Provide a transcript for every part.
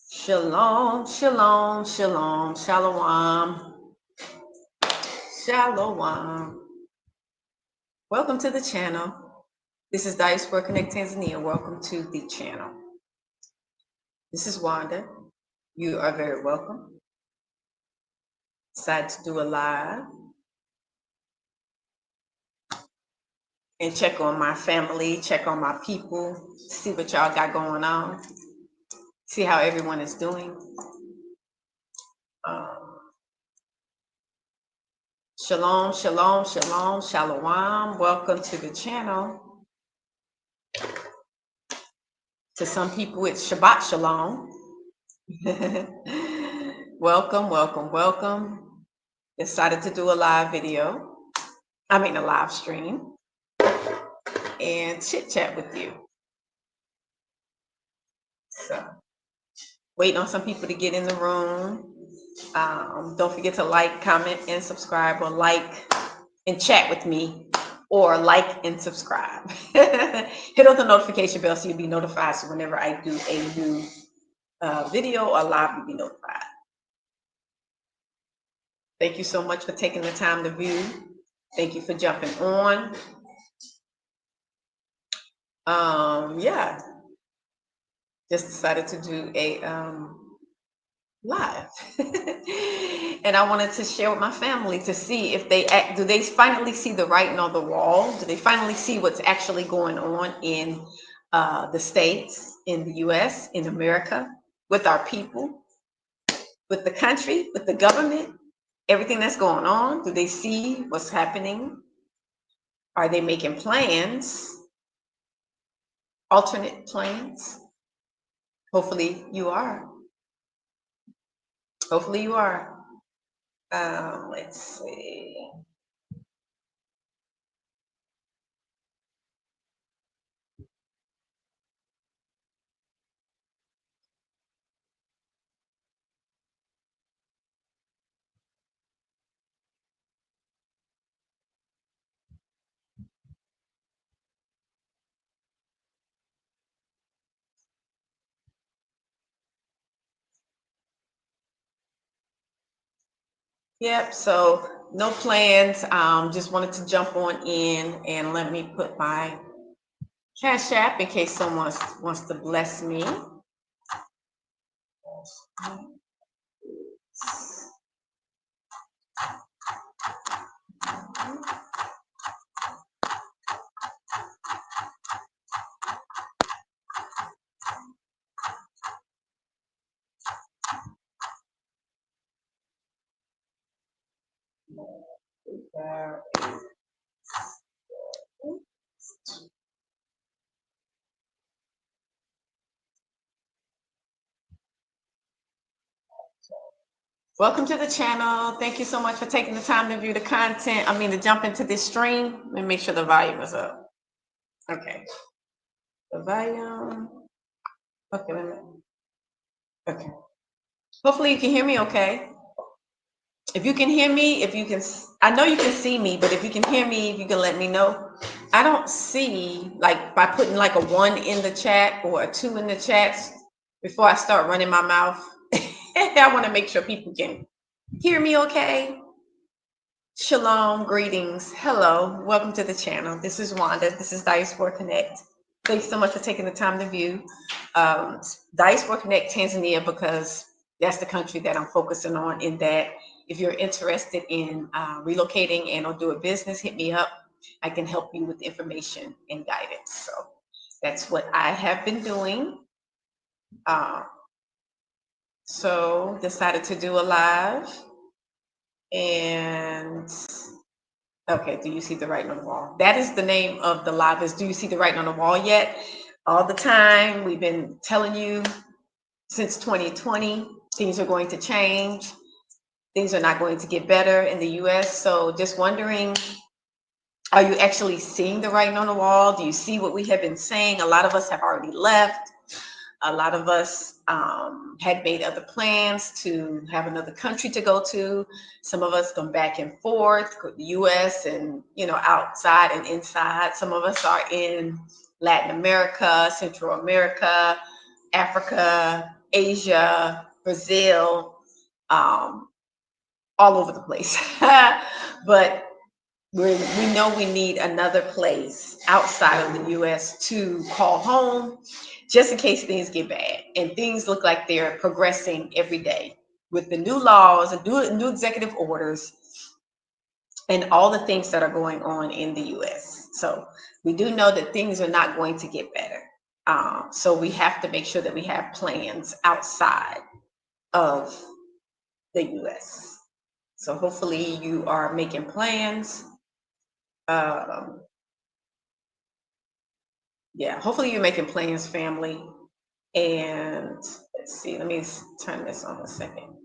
Shalom, shalom, shalom, shalom, shalom. Welcome to the channel. This is Diaspora Connect Tanzania. Welcome to the channel. This is Wanda. You are very welcome. Decided to do a live and check on my family, check on my people, see what y'all got going on, see how everyone is doing. Shalom, shalom, shalom, shalom. Welcome to the channel. To some people, it's Shabbat Shalom. Welcome, welcome, welcome. Decided to do a live video. A live stream and chit chat with you. So, waiting on some people to get in the room. Don't forget to like, comment, and subscribe, or like and chat with me, or like and subscribe. Hit on the notification bell so you'll be notified. So whenever I do a new video or live, you'll be notified. Thank you so much for taking the time to view. Thank you for jumping on. Yeah, just decided to do a live. And I wanted to share with my family to see if do they finally see the writing on the wall? Do they finally see what's actually going on in the States, in the US, in America, with our people, with the country, with the government, everything that's going on? Do they see what's happening? Are they making plans, alternate plans? Hopefully you are. Hopefully you are. Let's see. Yep, so no plans. Just wanted to jump on in, and let me put my Cash App in case someone wants to bless me. Welcome to the channel. Thank you so much for taking the time to view the content. To jump into this stream. Let me make sure the volume is up. Okay. The volume. Okay, wait a minute. Okay. Hopefully you can hear me okay. If you can hear me, I know you can see me, but if you can hear me, if you can let me know. I don't see, like, by putting like a 1 in the chat or a 2 in the chat before I start running my mouth. I want to make sure people can hear me okay. Shalom, greetings, hello, welcome to the channel. This is Wanda. This is Diaspora Connect. Thanks so much for taking the time to view Diaspora Connect Tanzania, because that's the country that I'm focusing on. In that, if you're interested in relocating and or do a business, hit me up. I can help you with information and guidance. So that's what I have been doing. So decided to do a live. And okay, do you see the writing on the wall? That is the name of the live, is Do You See the Writing on the Wall Yet? All the time, we've been telling you since 2020, things are going to change. Things are not going to get better in the US. So just wondering, are you actually seeing the writing on the wall? Do you see what we have been saying? A lot of us have already left. A lot of us had made other plans to have another country to go to. Some of us come back and forth, the U.S. and outside and inside. Some of us are in Latin America, Central America, Africa, Asia, Brazil, all over the place. But we know we need another place outside of the U.S. to call home, just in case things get bad. And things look like they're progressing every day with the new laws and new executive orders and all the things that are going on in the U.S. So we do know that things are not going to get better. So we have to make sure that we have plans outside of the U.S. So hopefully you are making plans. Yeah, hopefully you're making plans, family. And let's see, let me turn this on a second.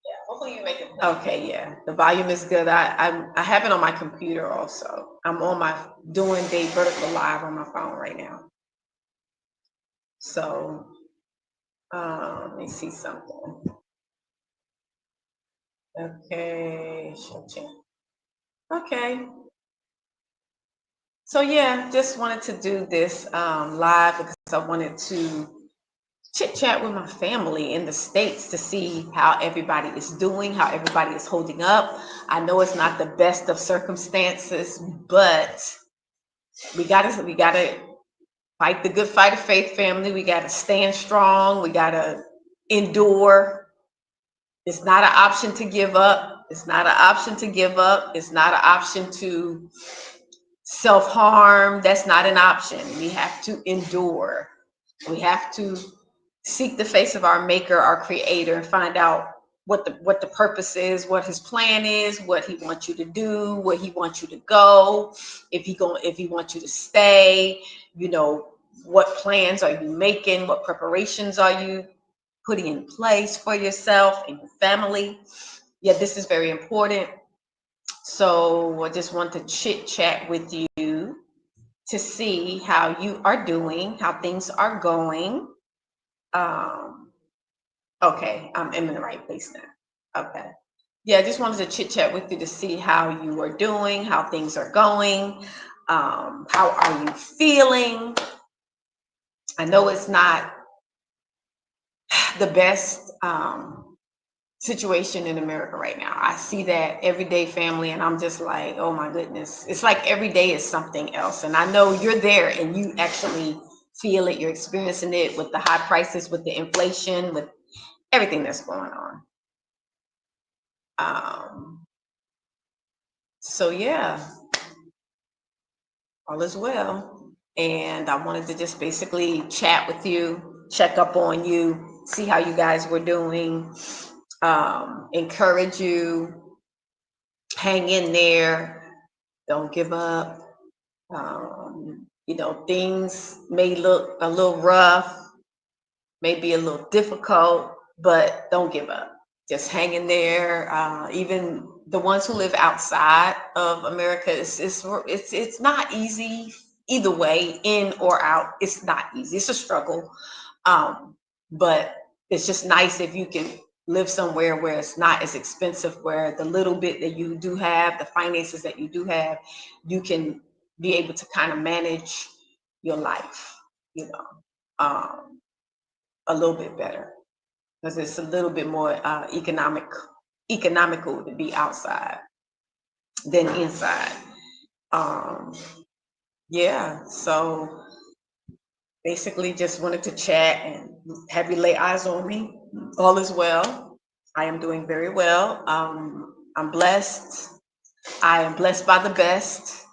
Yeah, hopefully you're making plans. Okay, yeah, the volume is good. I have it on my computer also. I'm on my doing Day Vertical Live on my phone right now. So let me see something. Okay, okay. So yeah, just wanted to do this live because I wanted to chit chat with my family in the States to see how everybody is doing, how everybody is holding up. I know it's not the best of circumstances, but we gotta fight the good fight of faith, family. We gotta stand strong. We gotta endure. It's not an option to give up. It's not an option to give up. It's not an option to self-harm. That's not an option. We have to endure. We have to seek the face of our maker, our creator, and find out what the purpose is, what his plan is, what he wants you to do, where he wants you to go, if he wants you to stay, what plans are you making, what preparations are you putting in place for yourself and your family. Yeah, this is very important. So I just want to chit chat with you to see how you are doing, how things are going. Okay, I'm in the right place now. Okay. Yeah, I just wanted to chit chat with you to see how you are doing, how things are going. How are you feeling? I know it's not the best situation in America right now. I see that every day, family, and I'm just like, oh my goodness. It's like every day is something else. And I know you're there and you actually feel it, you're experiencing it with the high prices, with the inflation, with everything that's going on. So yeah, all is well. And I wanted to just basically chat with you, check up on you, see how you guys were doing, encourage you, hang in there, don't give up. Things may look a little rough, may be a little difficult, but don't give up. Just hang in there. Even the ones who live outside of America, it's not easy either way, in or out. It's not easy. It's a struggle, but it's just nice if you can live somewhere where it's not as expensive, where the little bit that you do have, the finances that you do have, you can be able to kind of manage your life, a little bit better, because it's a little bit more economical to be outside than inside. Yeah, so basically just wanted to chat and have you lay eyes on me. All is well. I am doing very well. I'm blessed. I am blessed by the best.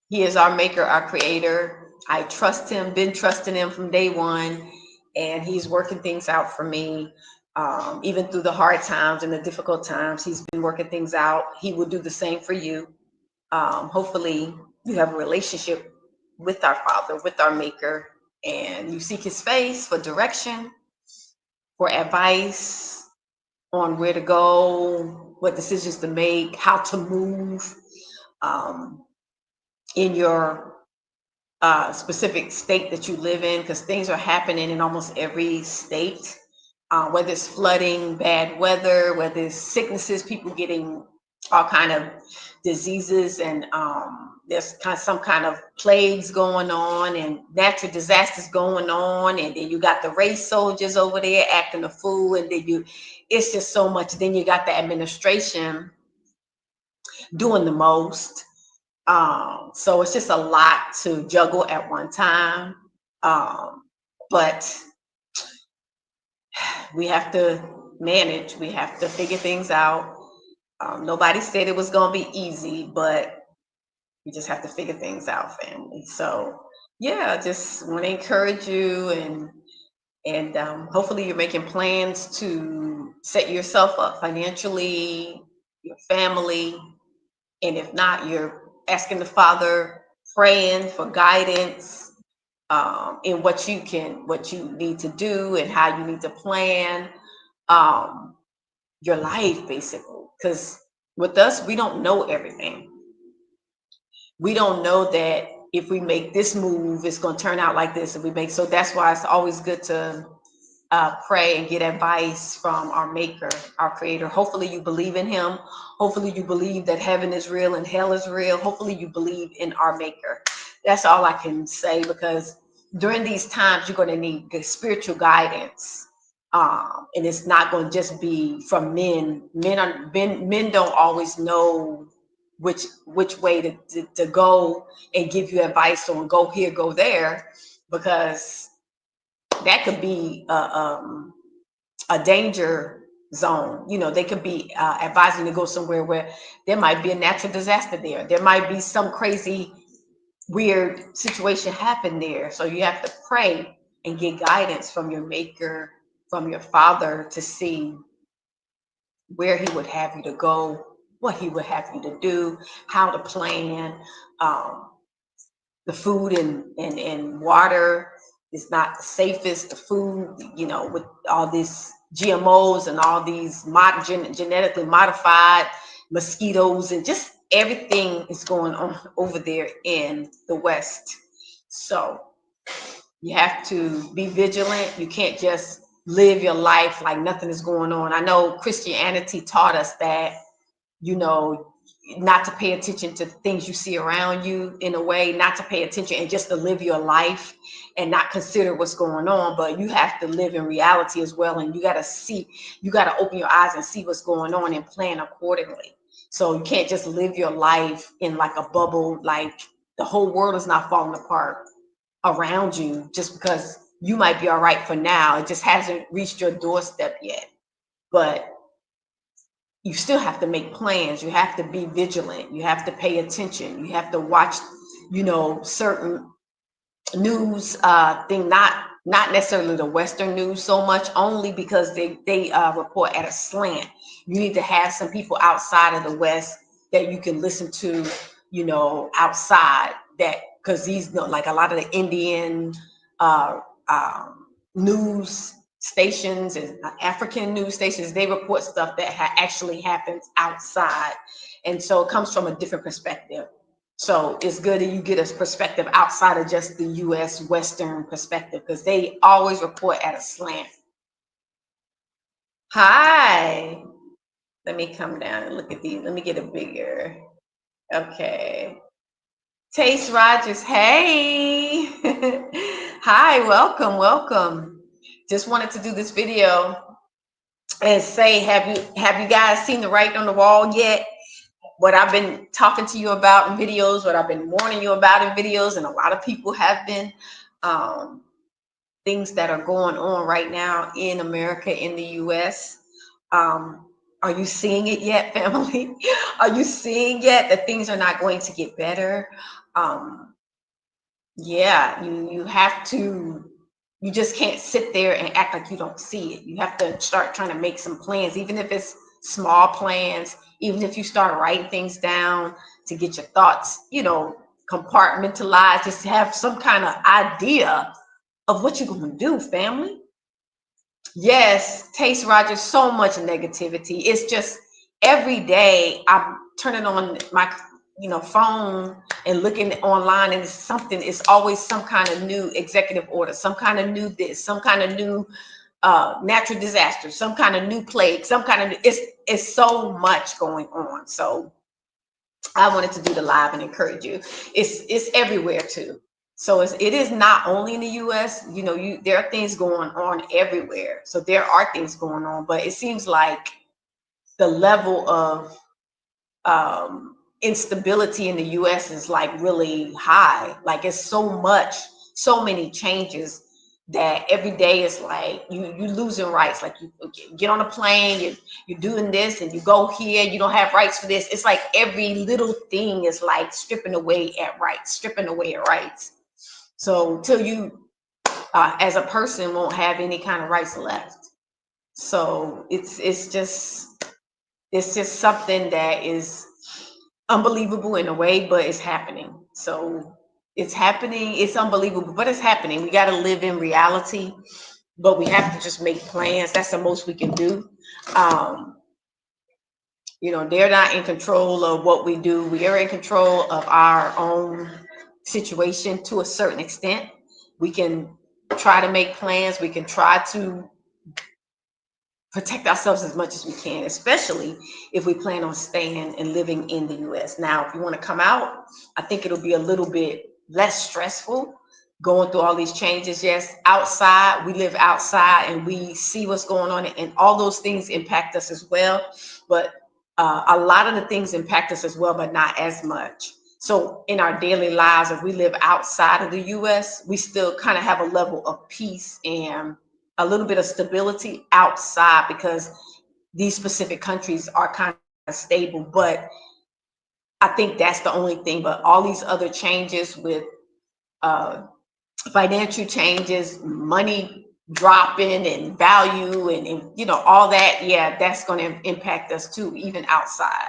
He is our maker, our creator. I trust him, been trusting him from day one, and he's working things out for me. Even through the hard times and the difficult times, he's been working things out. He will do the same for you. Hopefully you have a relationship with our Father, with our maker, and you seek his face for direction, for advice on where to go, what decisions to make, how to move in your specific state that you live in, because things are happening in almost every state, whether it's flooding, bad weather, whether it's sicknesses, people getting all kind of diseases, and there's some kind of plagues going on and natural disasters going on, and then you got the race soldiers over there acting a fool, and then it's just so much. Then you got the administration doing the most. So it's just a lot to juggle at one time. But we have to manage, we have to figure things out. Nobody said it was going to be easy, but we just have to figure things out, family. So yeah, just want to encourage you, and hopefully you're making plans to set yourself up financially, your family. And if not, you're asking the Father, praying for guidance in what you need to do and how you need to plan your life, basically. Because with us, we don't know everything. We don't know that if we make this move, it's going to turn out like this. So that's why it's always good to pray and get advice from our maker, our creator. Hopefully you believe in him. Hopefully you believe that heaven is real and hell is real. Hopefully you believe in our maker. That's all I can say, because during these times, you're going to need good spiritual guidance. And it's not going to just be from men. Men don't always know which way to go and give you advice on go here, go there, because that could be a danger zone. They could be advising to go somewhere where there might be a natural disaster there. There might be some crazy, weird situation happen there. So you have to pray and get guidance from your maker, from your Father, to see where he would have you to go, what he would have you to do, how to plan. The food and water is not the safest. The food, with all these GMOs and all these genetically modified mosquitoes, and just everything is going on over there in the West. So you have to be vigilant. You can't just live your life like nothing is going on. I know Christianity taught us that, not to pay attention to things you see around you, in a way, not to pay attention and just to live your life and not consider what's going on. But you have to live in reality as well. And you got to open your eyes and see what's going on and plan accordingly. So you can't just live your life in like a bubble, like the whole world is not falling apart around you just because you might be all right for now. It just hasn't reached your doorstep yet. But you still have to make plans. You have to be vigilant. You have to pay attention. You have to watch, certain news thing, not necessarily the Western news so much, only because they report at a slant. You need to have some people outside of the West that you can listen to, outside, that, because these, like a lot of the Indian news stations and African news stations, they report stuff that actually happens outside. And so it comes from a different perspective. So it's good that you get a perspective outside of just the US Western perspective, because they always report at a slant. Hi. Let me come down and look at these. Let me get a bigger. Okay. Taste Rogers, hey. Hi, welcome. Just wanted to do this video and say, have you guys seen the writing on the wall yet? What I've been talking to you about in videos, what I've been warning you about in videos, and a lot of people have been, things that are going on right now in America, in the US. Are you seeing it yet, family? Are you seeing yet that things are not going to get better? Yeah, you have to, you just can't sit there and act like you don't see it. You have to start trying to make some plans, even if it's small plans, even if you start writing things down to get your thoughts, compartmentalized, just to have some kind of idea of what you're going to do, family. Yes, Taste Rogers, so much negativity. It's just every day I'm turning on my, phone and looking online, and it's always some kind of new executive order, some kind of new this, some kind of new natural disaster, some kind of new plague, some kind of it's so much going on. So I wanted to do the live and encourage you. It's everywhere too. So it is not only in the U.S. There are things going on everywhere. So there are things going on, but it seems like the level of instability in the US is like really high. Like it's so many changes that every day is like you losing rights. Like you get on a plane, you're doing this and you go here, you don't have rights for this. It's like every little thing is like stripping away at rights. So till you as a person won't have any kind of rights left. So it's just something that is unbelievable in a way, but it's happening. So it's happening. It's unbelievable, but it's happening. We got to live in reality, but we have to just make plans. That's the most we can do. Um, they're not in control of what we do. We are in control of our own situation to a certain extent. We can try to make plans. We can try to protect ourselves as much as we can, especially if we plan on staying and living in the US. Now, if you want to come out, I think it'll be a little bit less stressful going through all these changes. Yes, outside, we live outside and we see what's going on, and all those things impact us as well. But a lot of the things impact us as well, but not as much. So in our daily lives, if we live outside of the US, we still kind of have a level of peace and a little bit of stability outside, because these specific countries are kind of stable. But I think that's the only thing. But all these other changes with financial changes, money dropping and value and all that, yeah, that's going to impact us too, even outside.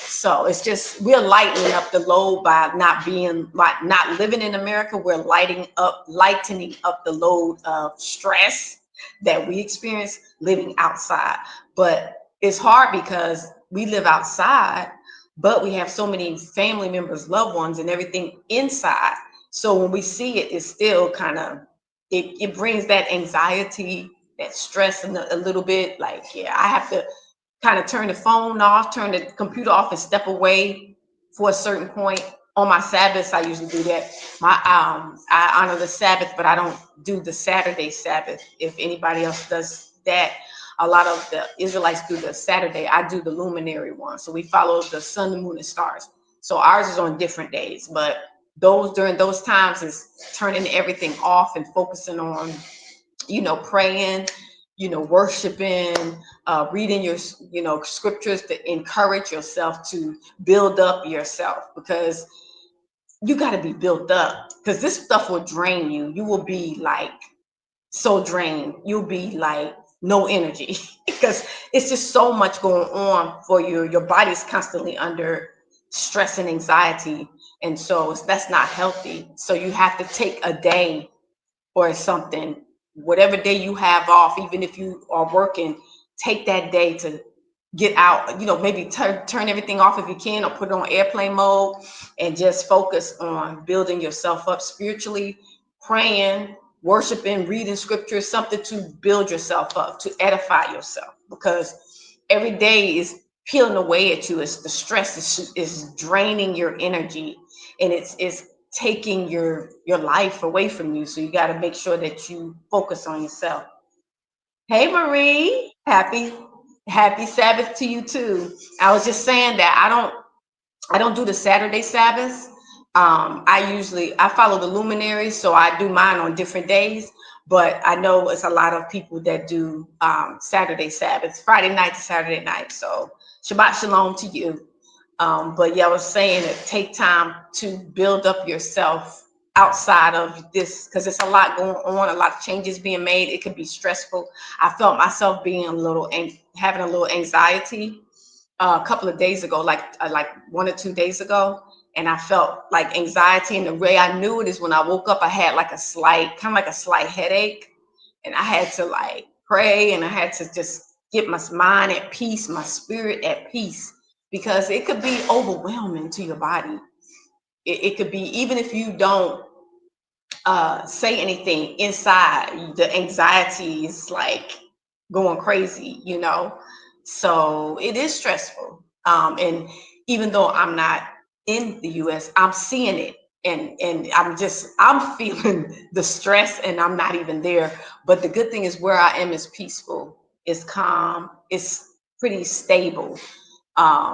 So it's just, we're lightening up the load by not living in America. We're lightening up the load of stress that we experience living outside. But it's hard because we live outside, but we have so many family members, loved ones, and everything inside. So when we see it, it's still kind of, it brings that anxiety, that stress a little bit. Like, yeah, I have to kind of turn the phone off, turn the computer off, and step away for a certain point. On my Sabbaths, I usually do that. I honor the Sabbath, but I don't do the Saturday Sabbath. If anybody else does that, a lot of the Israelites do the Saturday. I do the luminary one. So we follow the sun, the moon, and stars. So ours is on different days, but during those times is turning everything off and focusing on, praying, worshiping, reading your, scriptures to encourage yourself, to build up yourself, because you got to be built up, because this stuff will drain you. You will be like so drained. You'll be like no energy because it's just so much going on for you. Your body's constantly under stress and anxiety. And so that's not healthy. So you have to take a day or something, whatever day you have off, even if you are working, take that day to get out, maybe turn everything off if you can, or put it on airplane mode, and just focus on building yourself up spiritually, praying, worshiping, reading scripture, something to build yourself up, to edify yourself, because every day is peeling away at you. It's the stress is draining your energy, and it's taking your life away from you. So you got to make sure that you focus on yourself. Hey Marie, happy Sabbath to you too. I was just saying that I don't do the Saturday Sabbath. I follow the luminaries, so I do mine on different days. But I know it's a lot of people that do Saturday Sabbath, Friday night to Saturday night. So Shabbat Shalom to you. But yeah, I was saying that take time to build up yourself outside of this, because it's a lot going on, a lot of changes being made. It can be stressful. I felt myself being having a little anxiety a couple of days ago, like 1 or 2 days ago. And I felt like anxiety, and the way I knew it is when I woke up, I had like a slight headache, and I had to like pray, and I had to just get my mind at peace, my spirit at peace, because it could be overwhelming to your body. It could be, even if you don't say anything inside, the anxiety is like going crazy, you know? So it is stressful. And even though I'm not in the US, I'm seeing it. And I'm feeling the stress, and I'm not even there. But the good thing is where I am is peaceful, it's calm, it's pretty stable.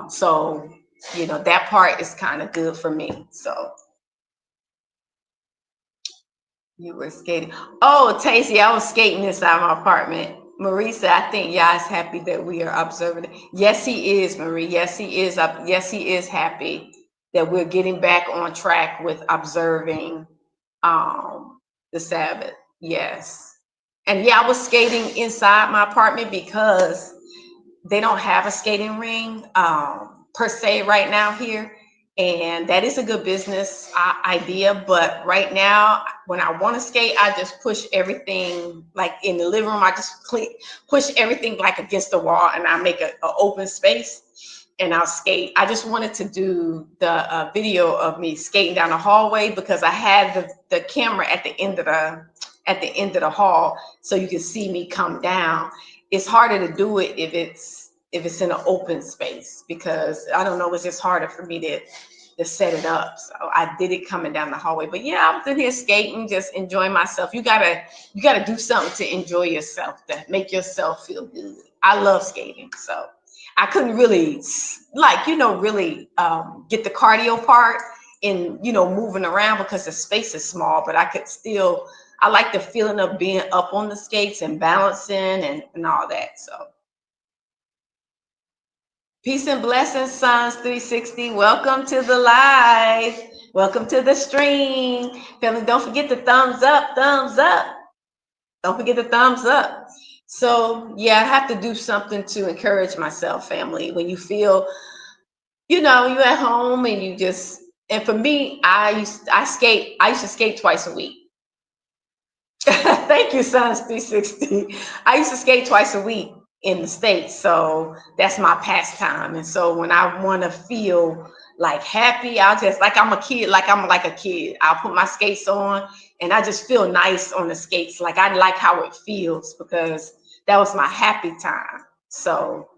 So, you know, that part is kind of good for me. So you were skating. Oh, Tacy, I was skating inside my apartment. Marisa, I think Yah is happy that we are observing it. Yes, he is, Marie. Yes, he is. Yes, he is happy that we're getting back on track with observing the Sabbath. Yes. And yeah, I was skating inside my apartment because they don't have a skating ring per se right now here, and that is a good business idea. But right now, when I want to skate, I just push everything, like in the living room, I just push everything like against the wall, and I make a open space, and I'll skate. I just wanted to do the video of me skating down the hallway because I had the camera at the end of the hall, so you can see me come down. It's harder to do it if it's in an open space, because I don't know, it's just harder for me to set it up. So I did it coming down the hallway. But yeah, I was in here skating, just enjoying myself. You gotta do something to enjoy yourself, that make yourself feel good. I love skating, so I couldn't really really get the cardio part in moving around because the space is small, but I like the feeling of being up on the skates and balancing and all that. So peace and blessings, Sons 360. Welcome to the live. Welcome to the stream. Family, don't forget the thumbs up, thumbs up. Don't forget the thumbs up. So yeah, I have to do something to encourage myself, family. When you feel, you're at home and and for me, I used to skate twice a week. Thank you, Sons 360. I used to skate twice a week in the States, so that's my pastime. And so when I want to feel like happy, I'll just I'm like a kid. I'll put my skates on and I just feel nice on the skates. Like I like how it feels because that was my happy time. So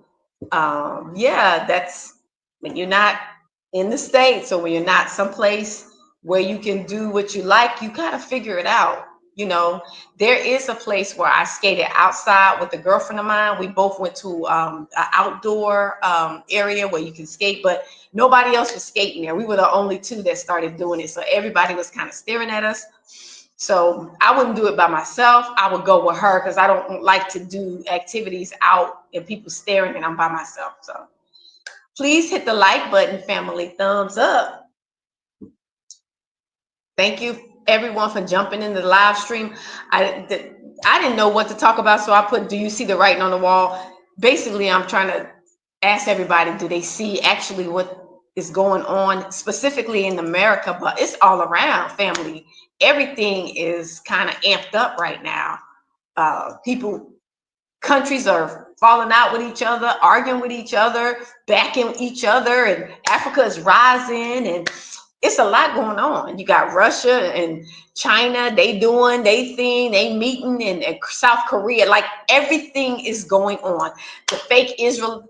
yeah, that's when you're not in the States, or when you're not someplace where you can do what you like, you gotta figure it out. There is a place where I skated outside with a girlfriend of mine. We both went to an outdoor area where you can skate, but nobody else was skating there. We were the only two that started doing it. So everybody was kind of staring at us. So I wouldn't do it by myself. I would go with her because I don't like to do activities out and people staring and I'm by myself. So please hit the like button, family. Thumbs up. Thank you, everyone, for jumping in the live stream. I didn't know what to talk about, so I put, do you see the writing on the wall? Basically, I'm trying to ask everybody, do they see actually what is going on specifically in America? But it's all around, family. Everything is kind of amped up right now. Countries are falling out with each other, arguing with each other, backing each other, and Africa is rising, and it's a lot going on. You got Russia and China, they doing they thing, they meeting, and South Korea, like everything is going on. The fake Israel,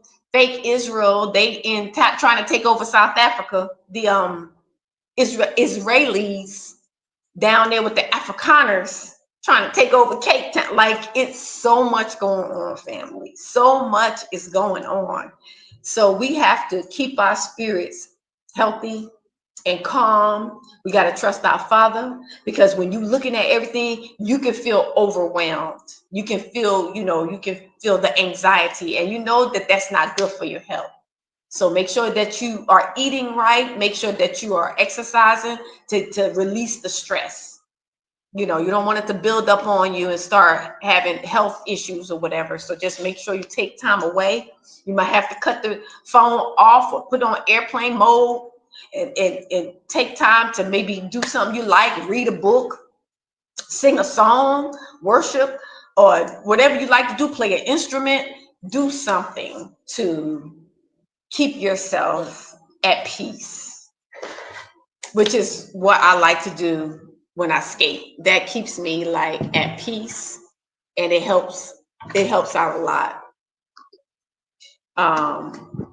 they trying to take over South Africa. The Israelis down there with the Afrikaners trying to take over Cape Town. Like, it's so much going on, family. So much is going on. So we have to keep our spirits healthy and calm. We got to trust our Father, because when you're looking at everything, you can feel overwhelmed. You can feel, the anxiety, and you know that that's not good for your health. So make sure that you are eating right. Make sure that you are exercising to release the stress. You don't want it to build up on you and start having health issues or whatever. So just make sure you take time away. You might have to cut the phone off or put on airplane mode and take time to maybe do something you like, read a book, sing a song, worship, or whatever you like to do, play an instrument, do something to keep yourself at peace, which is what I like to do when I skate. That keeps me like at peace, and it helps out a lot. Um,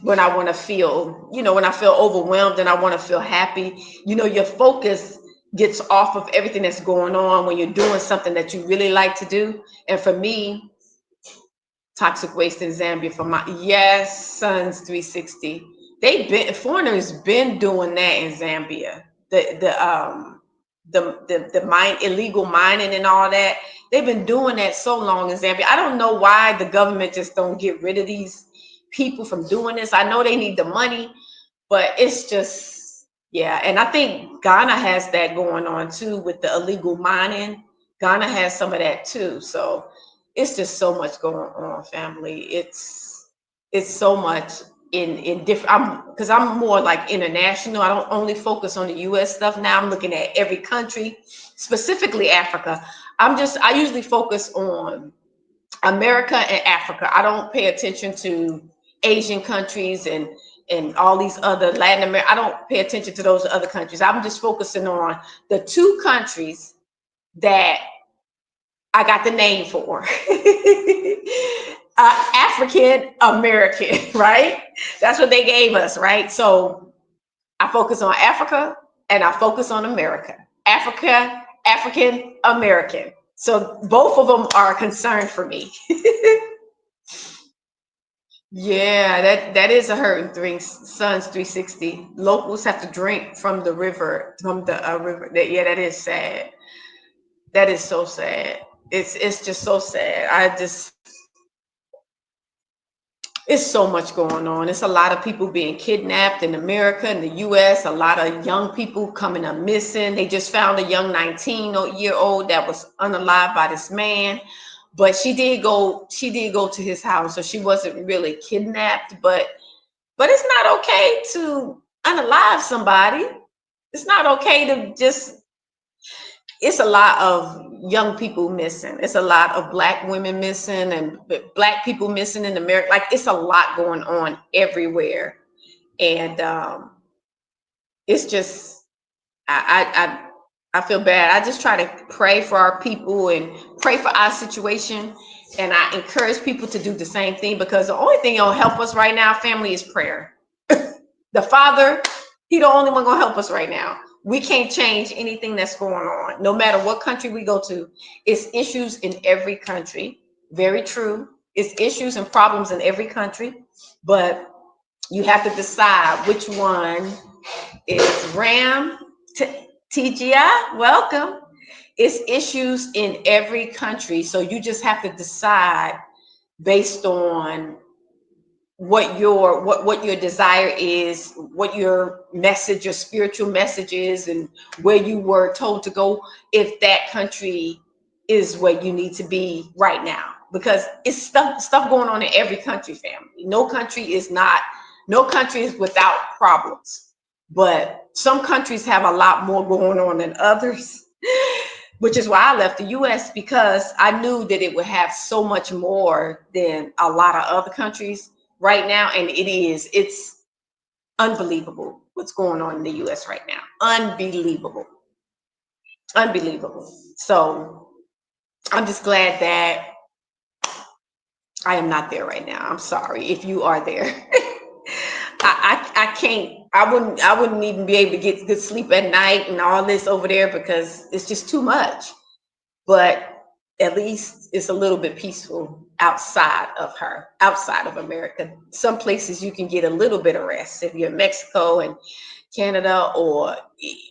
when I want to feel, when I feel overwhelmed and I want to feel happy, your focus gets off of everything that's going on when you're doing something that you really like to do. And for me, toxic waste in Zambia for my, yes, Sons 360. Foreigners been doing that in Zambia. The mine, illegal mining and all that. They've been doing that so long in Zambia. I don't know why the government just don't get rid of these people from doing this. I know they need the money, but it's just, yeah. And I think Ghana has that going on too with the illegal mining. Ghana has some of that too. So it's just so much going on, family. It's so much in different. I'm more like international. I don't only focus on the U.S. stuff now. I'm looking at every country, specifically Africa. I usually focus on America and Africa. I don't pay attention to Asian countries and all these other Latin America. I don't pay attention to those other countries. I'm just focusing on the two countries that I got the name for. African American, right? That's what they gave us, right? So I focus on Africa and I focus on America. Africa, African American. So both of them are a concern for me. Yeah, that is a hurting thing. Sons 360. Locals have to drink from the river, river. Yeah, that is sad. That is so sad. It's just so sad. It's so much going on. It's a lot of people being kidnapped in America, in the US, a lot of young people coming up missing. They just found a young 19-year-old that was unalived by this man. But she did go to his house, so she wasn't really kidnapped, but it's not okay to unalive somebody. It's not okay to just, it's a lot of young people missing. It's a lot of Black women missing and Black people missing in America. Like, it's a lot going on everywhere. And it's just, I feel bad. I just try to pray for our people and pray for our situation. And I encourage people to do the same thing, because the only thing that'll help us right now, family, is prayer. The Father, He the only one gonna help us right now. We can't change anything that's going on, no matter what country we go to. It's issues in every country. Very true. It's issues and problems in every country, but you have to decide which one is Ram. TGI, welcome. It's issues in every country, so you just have to decide based on what your desire is, what your message, your spiritual message is, and where you were told to go, if that country is where you need to be right now. Because it's stuff going on in every country, family. No country is without problems, but some countries have a lot more going on than others. Which is why I left the US, because I knew that it would have so much more than a lot of other countries right now. And it's unbelievable what's going on in the US right now. Unbelievable. So I'm just glad that I am not there right now. I'm sorry if you are there. I can't, I wouldn't even be able to get good sleep at night and all this over there, because it's just too much. But at least it's a little bit peaceful outside of America. Some places you can get a little bit of rest. If you're in Mexico and Canada or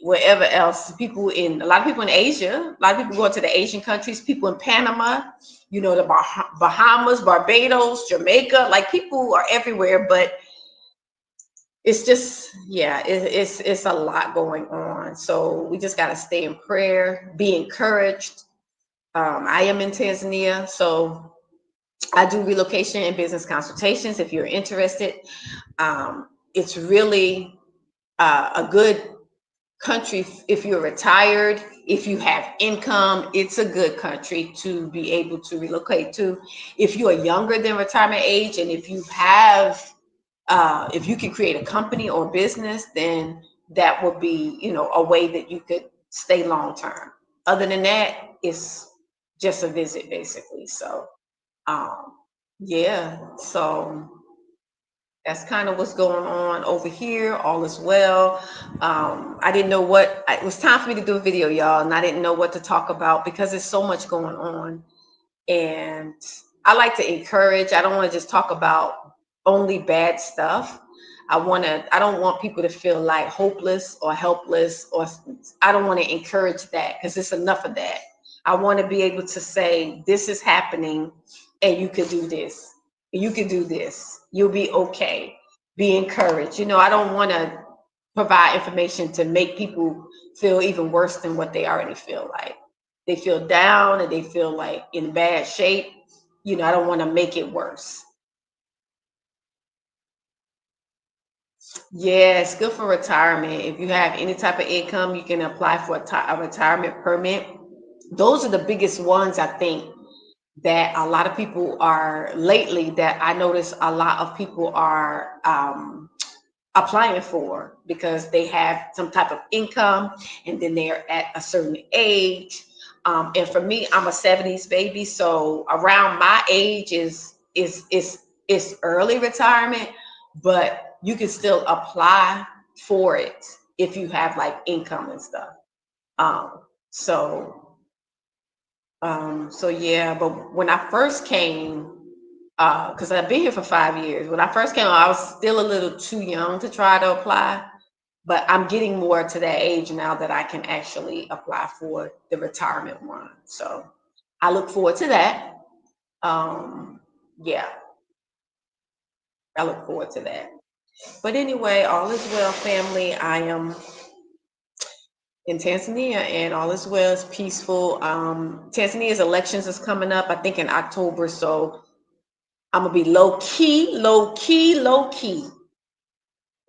wherever else, a lot of people in Asia, a lot of people go to the Asian countries, people in Panama, the Bahamas, Barbados, Jamaica, like people are everywhere, but it's just, yeah, it's a lot going on. So we just got to stay in prayer, be encouraged. I am in Tanzania, so I do relocation and business consultations if you're interested. It's really a good country. If you're retired, if you have income, it's a good country to be able to relocate to. If you are younger than retirement age, and if you have if you can create a company or business, then that would be, a way that you could stay long term. Other than that, it's just a visit basically. So, um, yeah. So that's kind of what's going on over here. All is well. I didn't know it was time for me to do a video, y'all, and I didn't know what to talk about because there's so much going on. And I like to encourage. I don't want to just talk about only bad stuff. I don't want people to feel like hopeless or helpless, or I don't want to encourage that because it's enough of that. I want to be able to say, this is happening and you could do this. You could do this. You'll be okay. Be encouraged. I don't want to provide information to make people feel even worse than what they already feel like. They feel down and they feel like in bad shape. I don't want to make it worse. Yes, good for retirement. If you have any type of income, you can apply for a retirement permit. Those are the biggest ones, I think, that a lot of people are lately, that I notice a lot of people are applying for, because they have some type of income and then they're at a certain age. And for me, I'm a 70s baby, so around my age is early retirement, but you can still apply for it if you have like income and stuff. Um, so so yeah, but when I first came, because I've been here for 5 years. When I first came, I was still a little too young to try to apply, but I'm getting more to that age now that I can actually apply for the retirement one. So I look forward to that. Yeah, I look forward to that. But anyway, all is well, family. I am in Tanzania and all is well. It's peaceful. Tanzania's elections is coming up, I think in October. So I'm gonna be low key, low key, low key.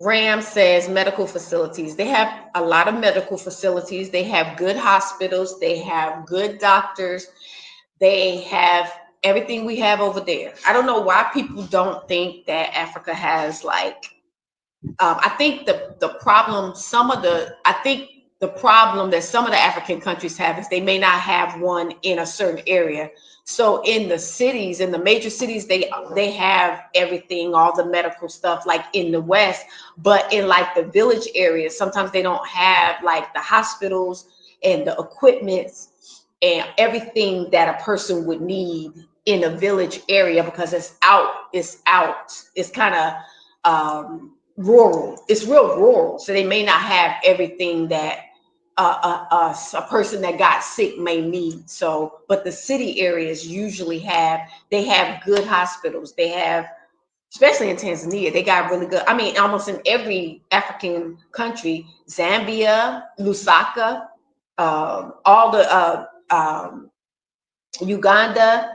Ram says medical facilities. They have a lot of medical facilities. They have good hospitals. They have good doctors. They have everything we have over there. I don't know why people don't think that Africa has like I think the problem, I think the problem that some of the African countries have is they may not have one in a certain area. So in the cities, in the major cities, they have everything, all the medical stuff like in the West, but in like the village areas, sometimes they don't have like the hospitals and the equipment and everything that a person would need in a village area, because it's kind of rural. It's real rural, so they may not have everything that a person that got sick may need. So, but the city areas usually they have good hospitals. They have, especially in Tanzania, they got really good. I mean, almost in every African country, Zambia, Lusaka, all the Uganda,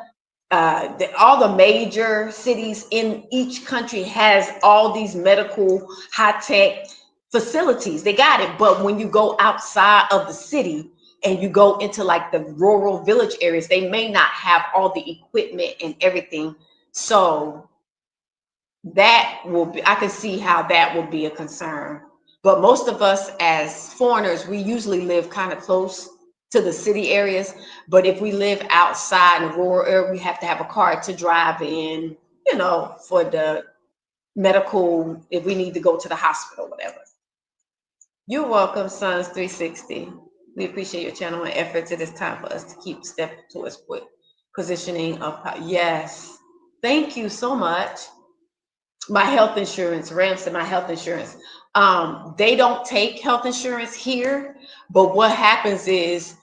all the major cities in each country has all these medical high-tech facilities. They got it. But when you go outside of the city and you go into like the rural village areas, they may not have all the equipment and everything. So I can see how that will be a concern. But most of us as foreigners, we usually live kind of close to the city areas. But if we live outside in the rural area, we have to have a car to drive in, for the medical, if we need to go to the hospital, whatever. You're welcome, Sons 360. We appreciate your channel and efforts. It is time for us to keep step towards positioning of power. Yes. Thank you so much. My health insurance, Ramsey, my health insurance. They don't take health insurance here, but what happens is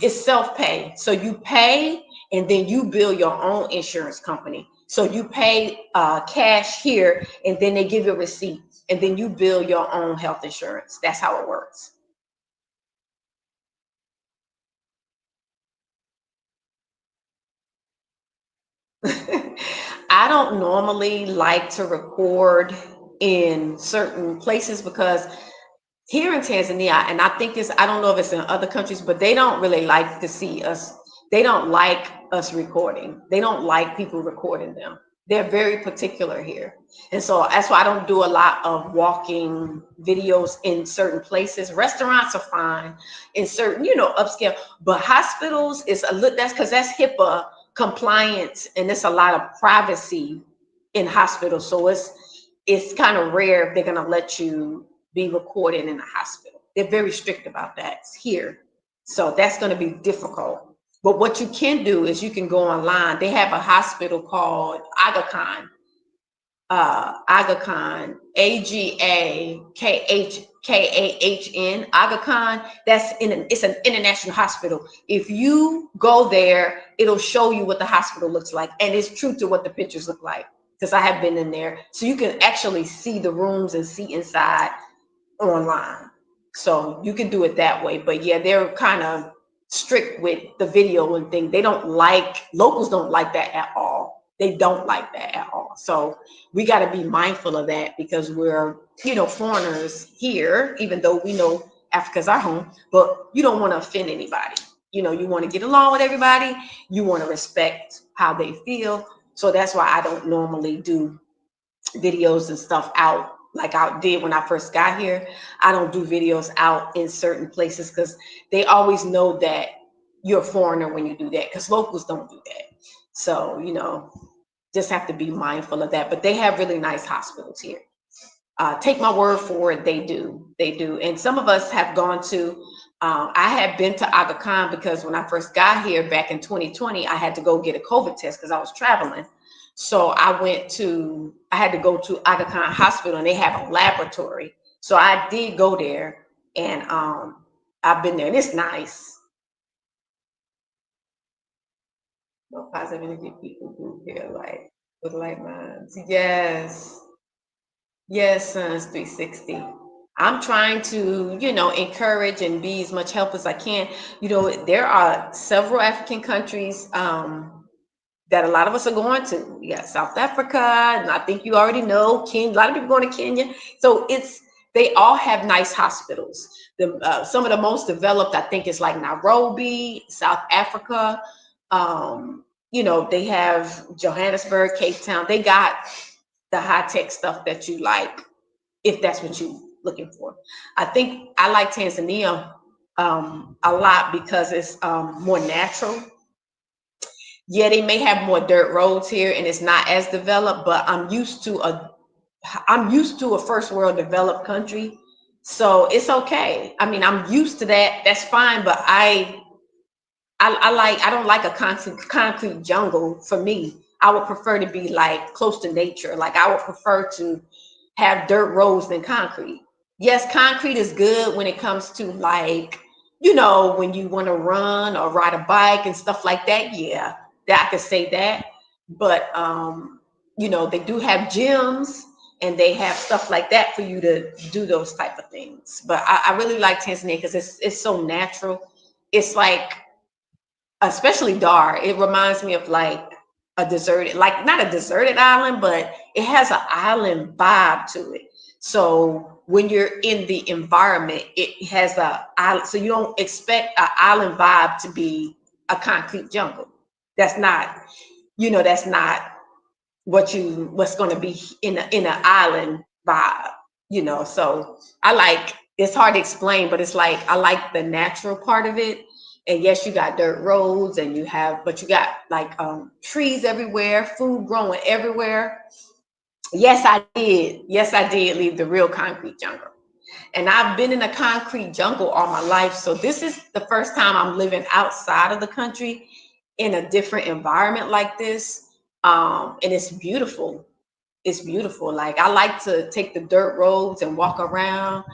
it's self-pay. So you pay and then you bill your own insurance company. So you pay cash here and then they give you a receipt and then you bill your own health insurance. That's how it works. I don't normally like to record in certain places because here in Tanzania, and I think it's, I don't know if it's in other countries, but they don't really like to see us. They don't like us recording. They don't like people recording them. They're very particular here. And so that's why I don't do a lot of walking videos in certain places. Restaurants are fine in certain, upscale, but hospitals is a little, that's because that's HIPAA compliance, and it's a lot of privacy in hospitals. So it's kind of rare if they're gonna let you be recorded in a hospital. They're very strict about that here. So that's going to be difficult. But what you can do is you can go online. They have a hospital called Aga Khan, Aga Khan, AGAKHKAHN, Aga Khan. It's an international hospital. If you go there, it'll show you what the hospital looks like, and it's true to what the pictures look like, because I have been in there, so you can actually see the rooms and see inside online. So you can do it that way. But yeah, they're kind of strict with the video and thing. They don't like, locals don't like that at all. They don't like that at all. So we got to be mindful of that, because we're, foreigners here, even though we know Africa's our home, but you don't want to offend anybody. You want to get along with everybody. You want to respect how they feel. So that's why I don't normally do videos and stuff out like I did when I first got here. I don't do videos out in certain places, because they always know that you're a foreigner when you do that, because locals don't do that. So, just have to be mindful of that. But they have really nice hospitals here. Take my word for it, they do. They do. And some of us have gone to, I had been to Aga Khan because when I first got here back in 2020, I had to go get a COVID test because I was traveling. So I had to go to Aga Khan Hospital, and they have a laboratory. So I did go there, and I've been there, and it's nice. No positive energy people who feel like with like minds. Yes. Yes, Sons 360. I'm trying to, encourage and be as much help as I can. There are several African countries that a lot of us are going to. We got South Africa, and I think you already know Kenya. A lot of people going to Kenya. So they all have nice hospitals. Some of the most developed, I think, is like Nairobi, South Africa. They have Johannesburg, Cape Town. They got the high tech stuff that you like, if that's what you're looking for. I think I like Tanzania a lot because it's more natural. Yeah, they may have more dirt roads here, and it's not as developed, but I'm used to a first world developed country, so it's okay. I mean, I'm used to that. That's fine, but I don't like a concrete jungle. For me, I would prefer to be like close to nature. Like I would prefer to have dirt roads than concrete. Yes, concrete is good when it comes to like, when you want to run or ride a bike and stuff like that. Yeah, that I could say that. But they do have gyms, and they have stuff like that for you to do those type of things. But I really like Tanzania because it's so natural. It's like, especially Dar, it reminds me of like a deserted, like not a deserted island, but it has an island vibe to it. So when you're in the environment, it has a island. So you don't expect an island vibe to be a concrete jungle. That's not, that's not what's going to be in an island vibe. So I like, it's hard to explain, but it's like I like the natural part of it. And yes, you got dirt roads, and but you got like trees everywhere, food growing everywhere. Yes, I did. Yes, I did leave the real concrete jungle. And I've been in a concrete jungle all my life. So this is the first time I'm living outside of the country in a different environment like this. And it's beautiful. It's beautiful. Like I like to take the dirt roads and walk around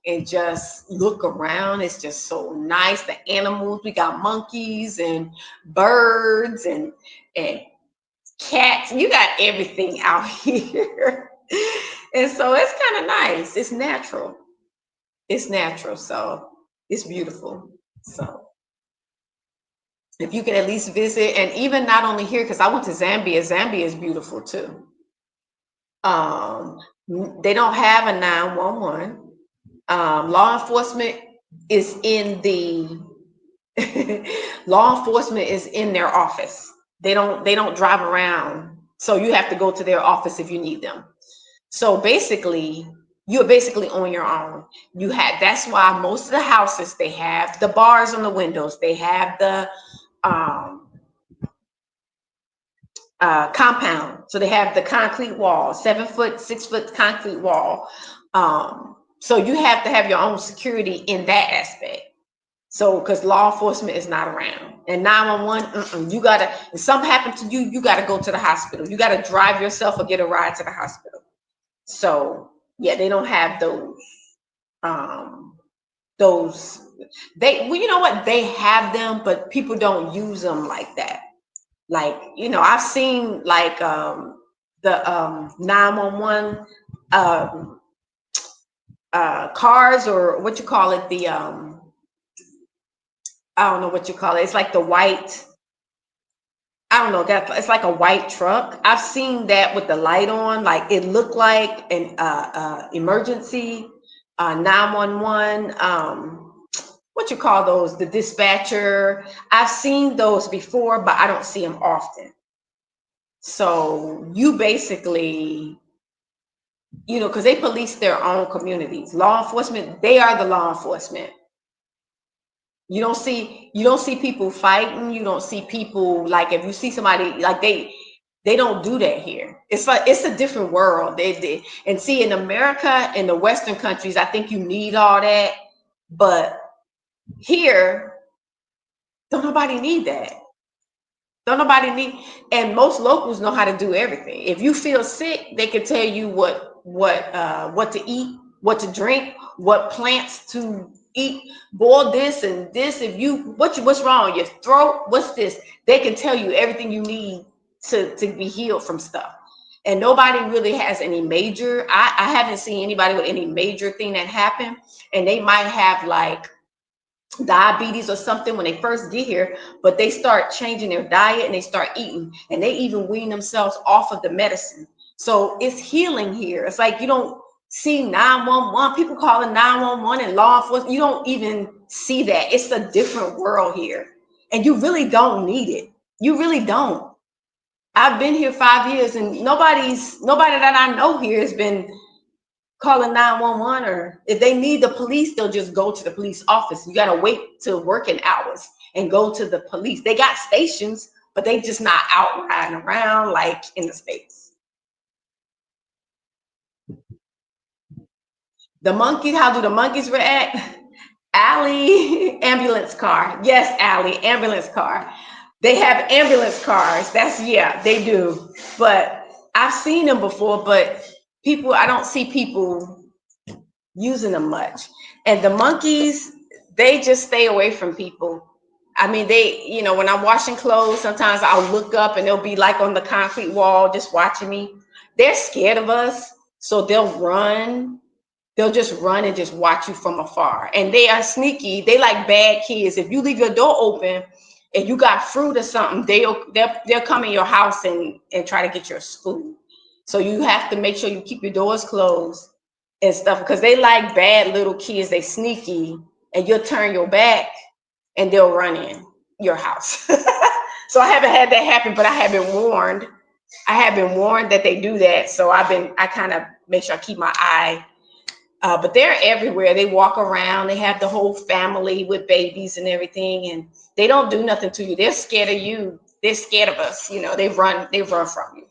and just look around. It's just so nice. The animals, we got monkeys and birds and cats. You got everything out here. And so it's kind of nice. It's natural. It's natural. So it's beautiful. So if you can at least visit, and even not only here, because I went to Zambia. Zambia is beautiful too. Um, they don't have a 911. Law enforcement is in the law enforcement is in their office. They don't drive around. So you have to go to their office if you need them. So basically, you're basically on your own. That's why most of the houses, they have the bars on the windows, they have the um compound. So they have the concrete wall, 7 foot, 6 foot concrete wall. So you have to have your own security in that aspect. So, because law enforcement is not around, and 911, you gotta, if something happened to you, you gotta go to the hospital. You gotta drive yourself or get a ride to the hospital. So, yeah, they don't have um, those. Well, you know what? They have them, but people don't use them like that. Like, I've seen like the 911 um, cars, or what you call it, the I don't know what you call it. It's like the white. I don't know. That it's like a white truck. I've seen that with the light on. Like it looked like an emergency 911. What you call those? The dispatcher. I've seen those before, but I don't see them often. So you basically, because they police their own communities. Law enforcement, they are the law enforcement. You don't see people fighting. You don't see people, like, if you see somebody, like, they don't do that here. It's like it's a different world. And see, in America, in the Western countries, I think you need all that, but here, don't nobody need that. Don't nobody need, and most locals know how to do everything. If you feel sick, they can tell you what to eat, what to drink, what plants to eat. Boil this and this. If you what's wrong, your throat, what's this? They can tell you everything you need to be healed from stuff. And nobody really has any major. I haven't seen anybody with any major thing that happened, and they might have like diabetes or something when they first get here, but they start changing their diet and they start eating, and they even wean themselves off of the medicine. So it's healing here. It's like you don't see 911, people calling 911 and law enforcement. You don't even see that. It's a different world here, and you really don't need it. You really don't. I've been here 5 years, and nobody that I know here has been calling 911, or if they need the police, they'll just go to the police office. You got to wait till working hours and go to the police. They got stations, but they just not out riding around like in the States. The monkeys, how do the monkeys react? Allie, ambulance car. Yes, Allie, ambulance car. They have ambulance cars. Yeah, they do. But I've seen them before, but I don't see people using them much. And the monkeys, they just stay away from people. I mean, when I'm washing clothes, sometimes I'll look up and they'll be like on the concrete wall just watching me. They're scared of us, so they'll run. They'll just run and just watch you from afar. And they are sneaky. They like bad kids. If you leave your door open and you got fruit or something, they'll come in your house and try to get your food. So you have to make sure you keep your doors closed and stuff, because they like bad little kids. They sneaky, and you'll turn your back and they'll run in your house. So I haven't had that happen, but I have been warned. I have been warned that they do that. So I kind of make sure I keep my eye. But they're everywhere. They walk around. They have the whole family with babies and everything, and they don't do nothing to you. They're scared of you. They're scared of us. They run from you.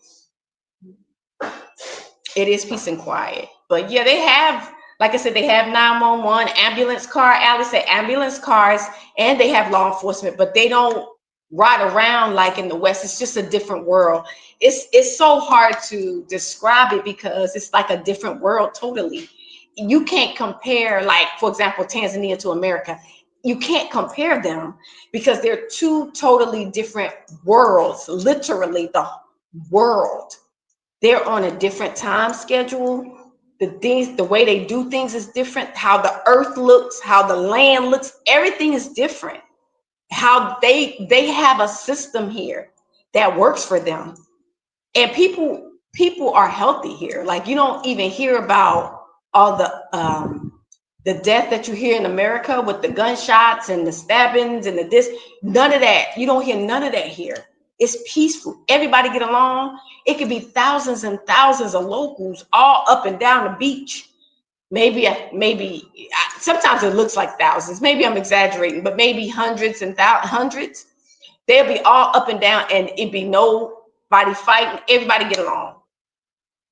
It is peace and quiet. But yeah, they have, like I said, they have 911, ambulance car. Alice said ambulance cars, and they have law enforcement, but they don't ride around like in the West. It's just a different world. It's so hard to describe it because it's like a different world totally. You can't compare, like, for example, Tanzania to America. You can't compare them because they're two totally different worlds, literally the world. They're on a different time schedule. The way they do things is different. How the earth looks, how the land looks, everything is different. How they have a system here that works for them. And people are healthy here. Like, you don't even hear about all The death that you hear in America with the gunshots and the stabbings and the this, none of that. You don't hear none of that here. It's peaceful. Everybody get along. It could be thousands and thousands of locals all up and down the beach. Maybe sometimes it looks like thousands. Maybe I'm exaggerating, but maybe hundreds and hundreds. They'll be all up and down, and it'd be nobody fighting. Everybody get along.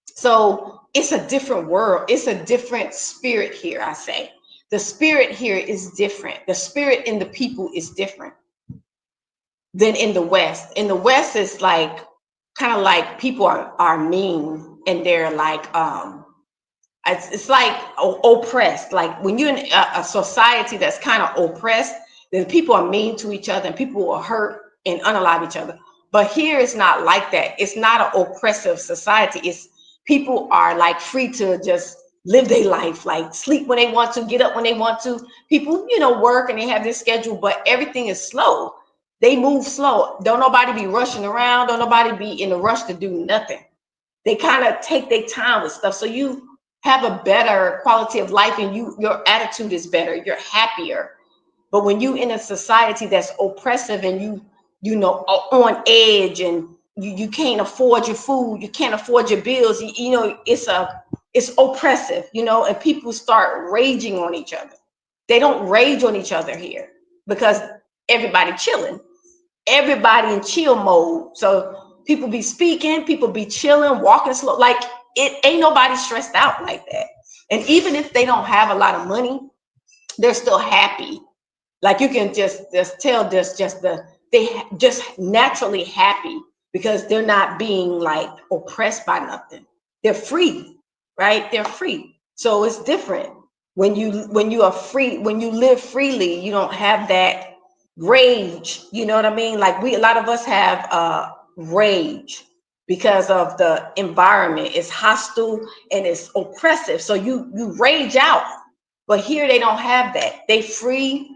So it's a different world. It's a different spirit here, I say. The spirit here is different. The spirit in the people is different than in the West. In the West, it's like kind of like people are mean, and they're like it's like oppressed. Like when you're in a society that's kind of oppressed, then people are mean to each other and people will hurt and unalive each other. But here it's not like that. It's not an oppressive society. It's people are like free to just live their life, like sleep when they want to, get up when they want to. People, work and they have this schedule, but everything is slow. They move slow. Don't nobody be rushing around. Don't nobody be in a rush to do nothing. They kind of take their time with stuff. So you have a better quality of life, and your attitude is better. You're happier. But when you in a society that's oppressive and you know on edge, and you can't afford your food, you can't afford your bills, it's oppressive, and people start raging on each other. They don't rage on each other here because everybody chilling, everybody in chill mode. So people be speaking, people be chilling, walking slow, like it ain't nobody stressed out like that. And even if they don't have a lot of money, they're still happy. Like you can just tell this, they just naturally happy because they're not being like oppressed by nothing. They're free, right? They're free. So it's different when you are free, when you live freely. You don't have that rage. You know what I mean? Like a lot of us have rage because of the environment. It's hostile and it's oppressive. So you rage out. But here they don't have that. They free.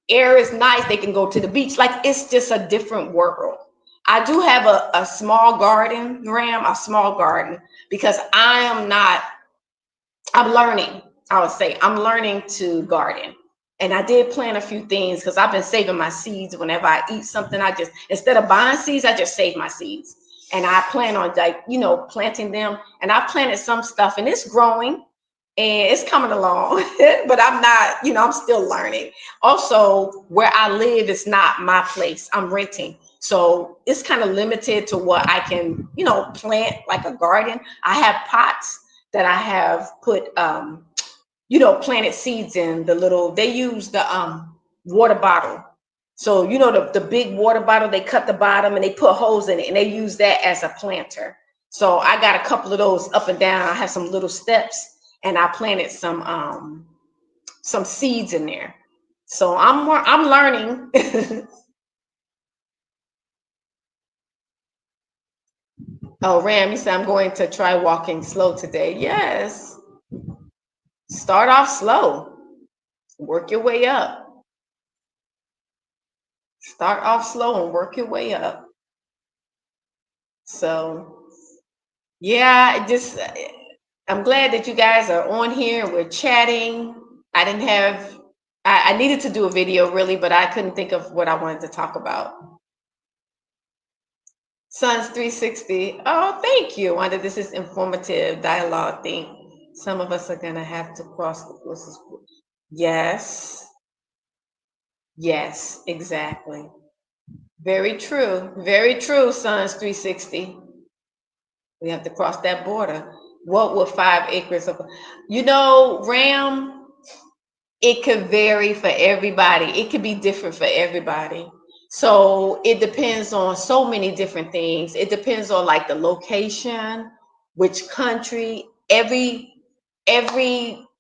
Air is nice. They can go to the beach. Like it's just a different world. I do have a small garden, Ram, a small garden, because I'm learning. I would say I'm learning to garden. And I did plant a few things because I've been saving my seeds. Whenever I eat something, I just, instead of buying seeds, I just save my seeds. And I plan on planting them. And I planted some stuff and it's growing. And it's coming along, but I'm not, I'm still learning. Also, where I live is not my place. I'm renting. So it's kind of limited to what I can, plant like a garden. I have pots that I have put, planted seeds in. They use the water bottle. So, the big water bottle, they cut the bottom and they put holes in it and they use that as a planter. So I got a couple of those up and down. I have some little steps. And I planted some seeds in there. So I'm learning. Oh, Ram, you said I'm going to try walking slow today. Yes. Start off slow. Work your way up. Start off slow and work your way up. So yeah, I'm glad that you guys are on here. We're chatting. I needed to do a video really, but I couldn't think of what I wanted to talk about. Sons 360. Oh, thank you. Wanda, this is informative dialogue thing. Some of us are going to have to cross the courses. Yes. Yes, exactly. Very true. Very true, Sons 360. We have to cross that border. What would 5 acres of, Ram, it could vary for everybody. It could be different for everybody. So it depends on so many different things. It depends on like the location, which country, every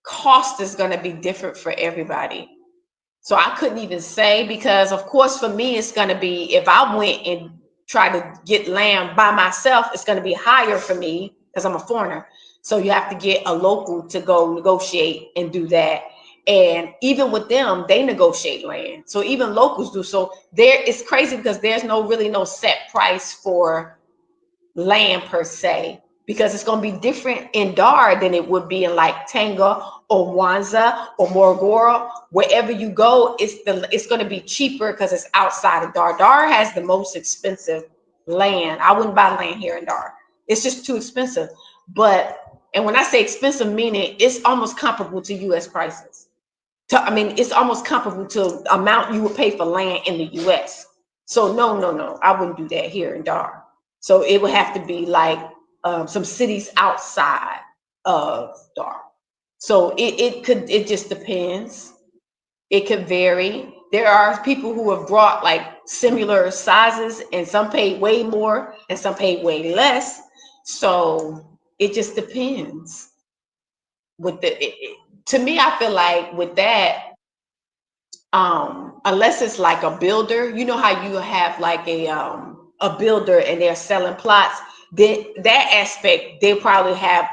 cost is going to be different for everybody. So I couldn't even say, because of course for me it's going to be, if I went and tried to get land by myself, it's going to be higher for me because I'm a foreigner. So you have to get a local to go negotiate and do that. And even with them, they negotiate land. So even locals do. So it's crazy because there's no set price for land per se, because it's going to be different in Dar than it would be in like Tanga or Wanza or Morogoro. Wherever you go, it's going to be cheaper because it's outside of Dar. Dar has the most expensive land. I wouldn't buy land here in Dar. It's just too expensive. And when I say expensive, meaning it's almost comparable to U.S. prices. It's almost comparable to the amount you would pay for land in the U.S. So no, I wouldn't do that here in Dar. So it would have to be like some cities outside of Dar. So it just depends. It could vary. There are people who have brought like similar sizes, and some paid way more and some paid way less. So it just depends. To me, I feel like with that, unless it's like a builder, you know how you have like a builder and they're selling plots, then that aspect they probably have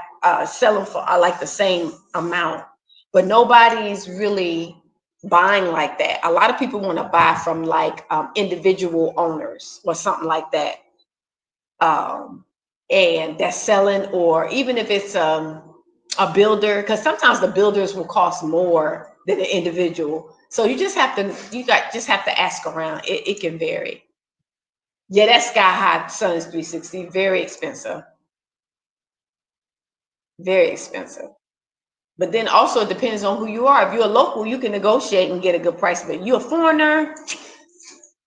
selling for like the same amount, but nobody's really buying like that. A lot of people want to buy from like individual owners or something like that, and that's selling, or even if it's a builder, because sometimes the builders will cost more than an individual. So you just have to ask around. It can vary. Yeah, that Sky High Suns 360, very expensive. Very expensive. But then also it depends on who you are. If you're a local, you can negotiate and get a good price. But you're a foreigner,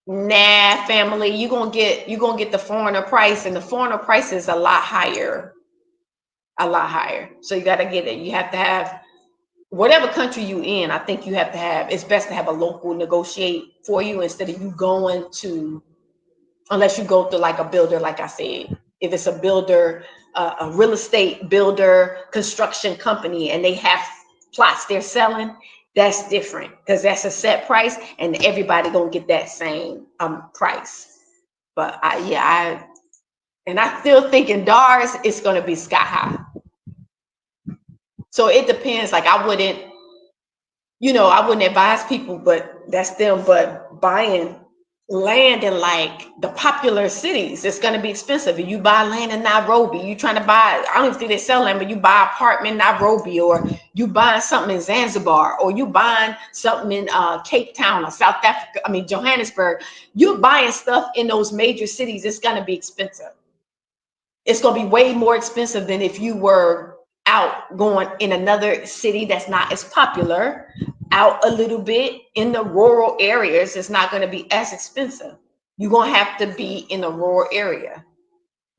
nah, family, you're gonna get the foreigner price, and the foreigner price is a lot higher. A lot higher. So you gotta get it. You have to have whatever country you in, I think you have to have, it's best to have a local negotiate for you instead of you going to, unless you go to like a builder, like I said, if it's a builder, a real estate builder, construction company, and they have plots they're selling, that's different because that's a set price and everybody gonna get that same price. But I still think in Dars, it's gonna be sky high. So it depends. Like I wouldn't advise people, but that's them. But buying land in like the popular cities, it's going to be expensive. If you buy land in Nairobi, you trying to buy, I don't even think they sell land, but you buy an apartment in Nairobi, or you buying something in Zanzibar, or you buying something in Cape Town or South Africa, Johannesburg, you're buying stuff in those major cities, it's going to be expensive. It's going to be way more expensive than if you were out going in another city that's not as popular, out a little bit in the rural areas. It's not going to be as expensive. You're going to have to be in a rural area.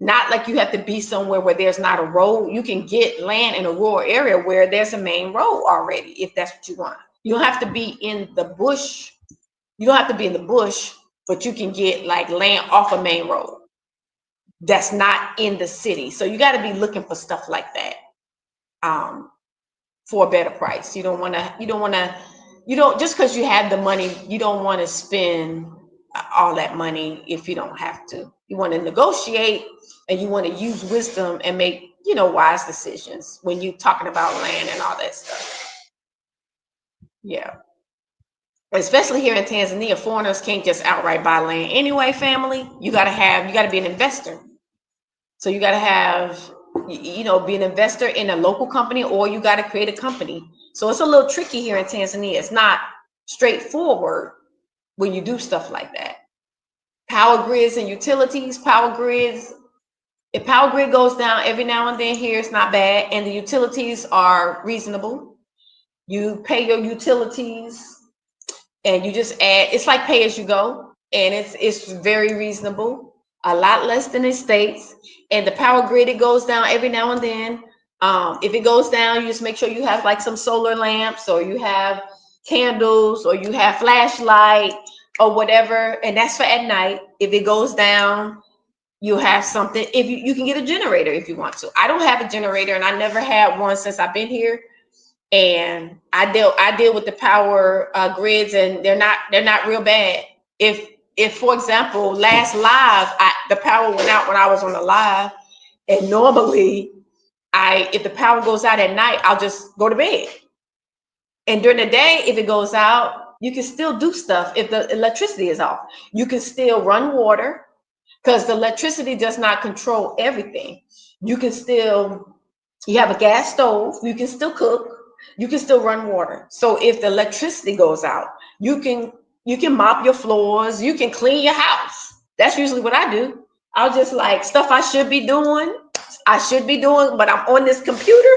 Not like you have to be somewhere where there's not a road. You can get land in a rural area where there's a main road already, if that's what you want. You don't have to be in the bush. You don't have to be in the bush, but you can get like land off a main road that's not in the city. So you got to be looking for stuff like that. For a better price. You don't just because you have the money, you don't want to spend all that money if you don't have to. You want to negotiate and you want to use wisdom and make, wise decisions when you're talking about land and all that stuff. Yeah. Especially here in Tanzania, foreigners can't just outright buy land anyway, family. You got to be an investor. So you got to have, be an investor in a local company, or you got to create a company. So it's a little tricky here in Tanzania. It's not straightforward when you do stuff like that. Power grids and utilities, if power grid goes down every now and then here, it's not bad. And the utilities are reasonable. You pay your utilities and you just add, it's like pay as you go. And it's very reasonable, a lot less than the States. And the power grid, it goes down every now and then. If it goes down, you just make sure you have like some solar lamps, or you have candles, or you have flashlight or whatever. And that's for at night. If it goes down, you have something. If you can get a generator if you want to. I don't have a generator, and I never had one since I've been here. And I deal with the power grids, and they're not real bad. If for example, last live, the power went out when I was on the live, and normally if the power goes out at night, I'll just go to bed. And during the day, if it goes out, you can still do stuff. If the electricity is off, you can still run water, because the electricity does not control everything. you can still, you have a gas stove, you can still cook, you can still run water. So if the electricity goes out, you can mop your floors, you can clean your house. That's usually what I do. I'll just like stuff I should be doing, but I'm on this computer.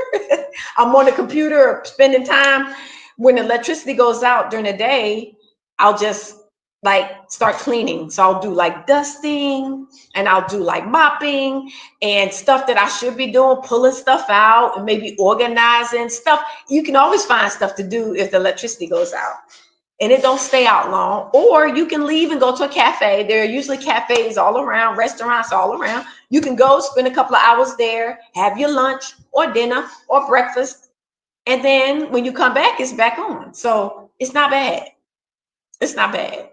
I'm on the computer spending time. When electricity goes out during the day, I'll just like start cleaning. So I'll do like dusting, and I'll do like mopping and stuff that I should be doing, pulling stuff out and maybe organizing stuff. You can always find stuff to do if the electricity goes out and it don't stay out long. Or you can leave and go to a cafe. There are usually cafes all around, restaurants all around. You can go spend a couple of hours there, have your lunch or dinner or breakfast, and then when you come back, it's back on. So it's not bad. It's not bad.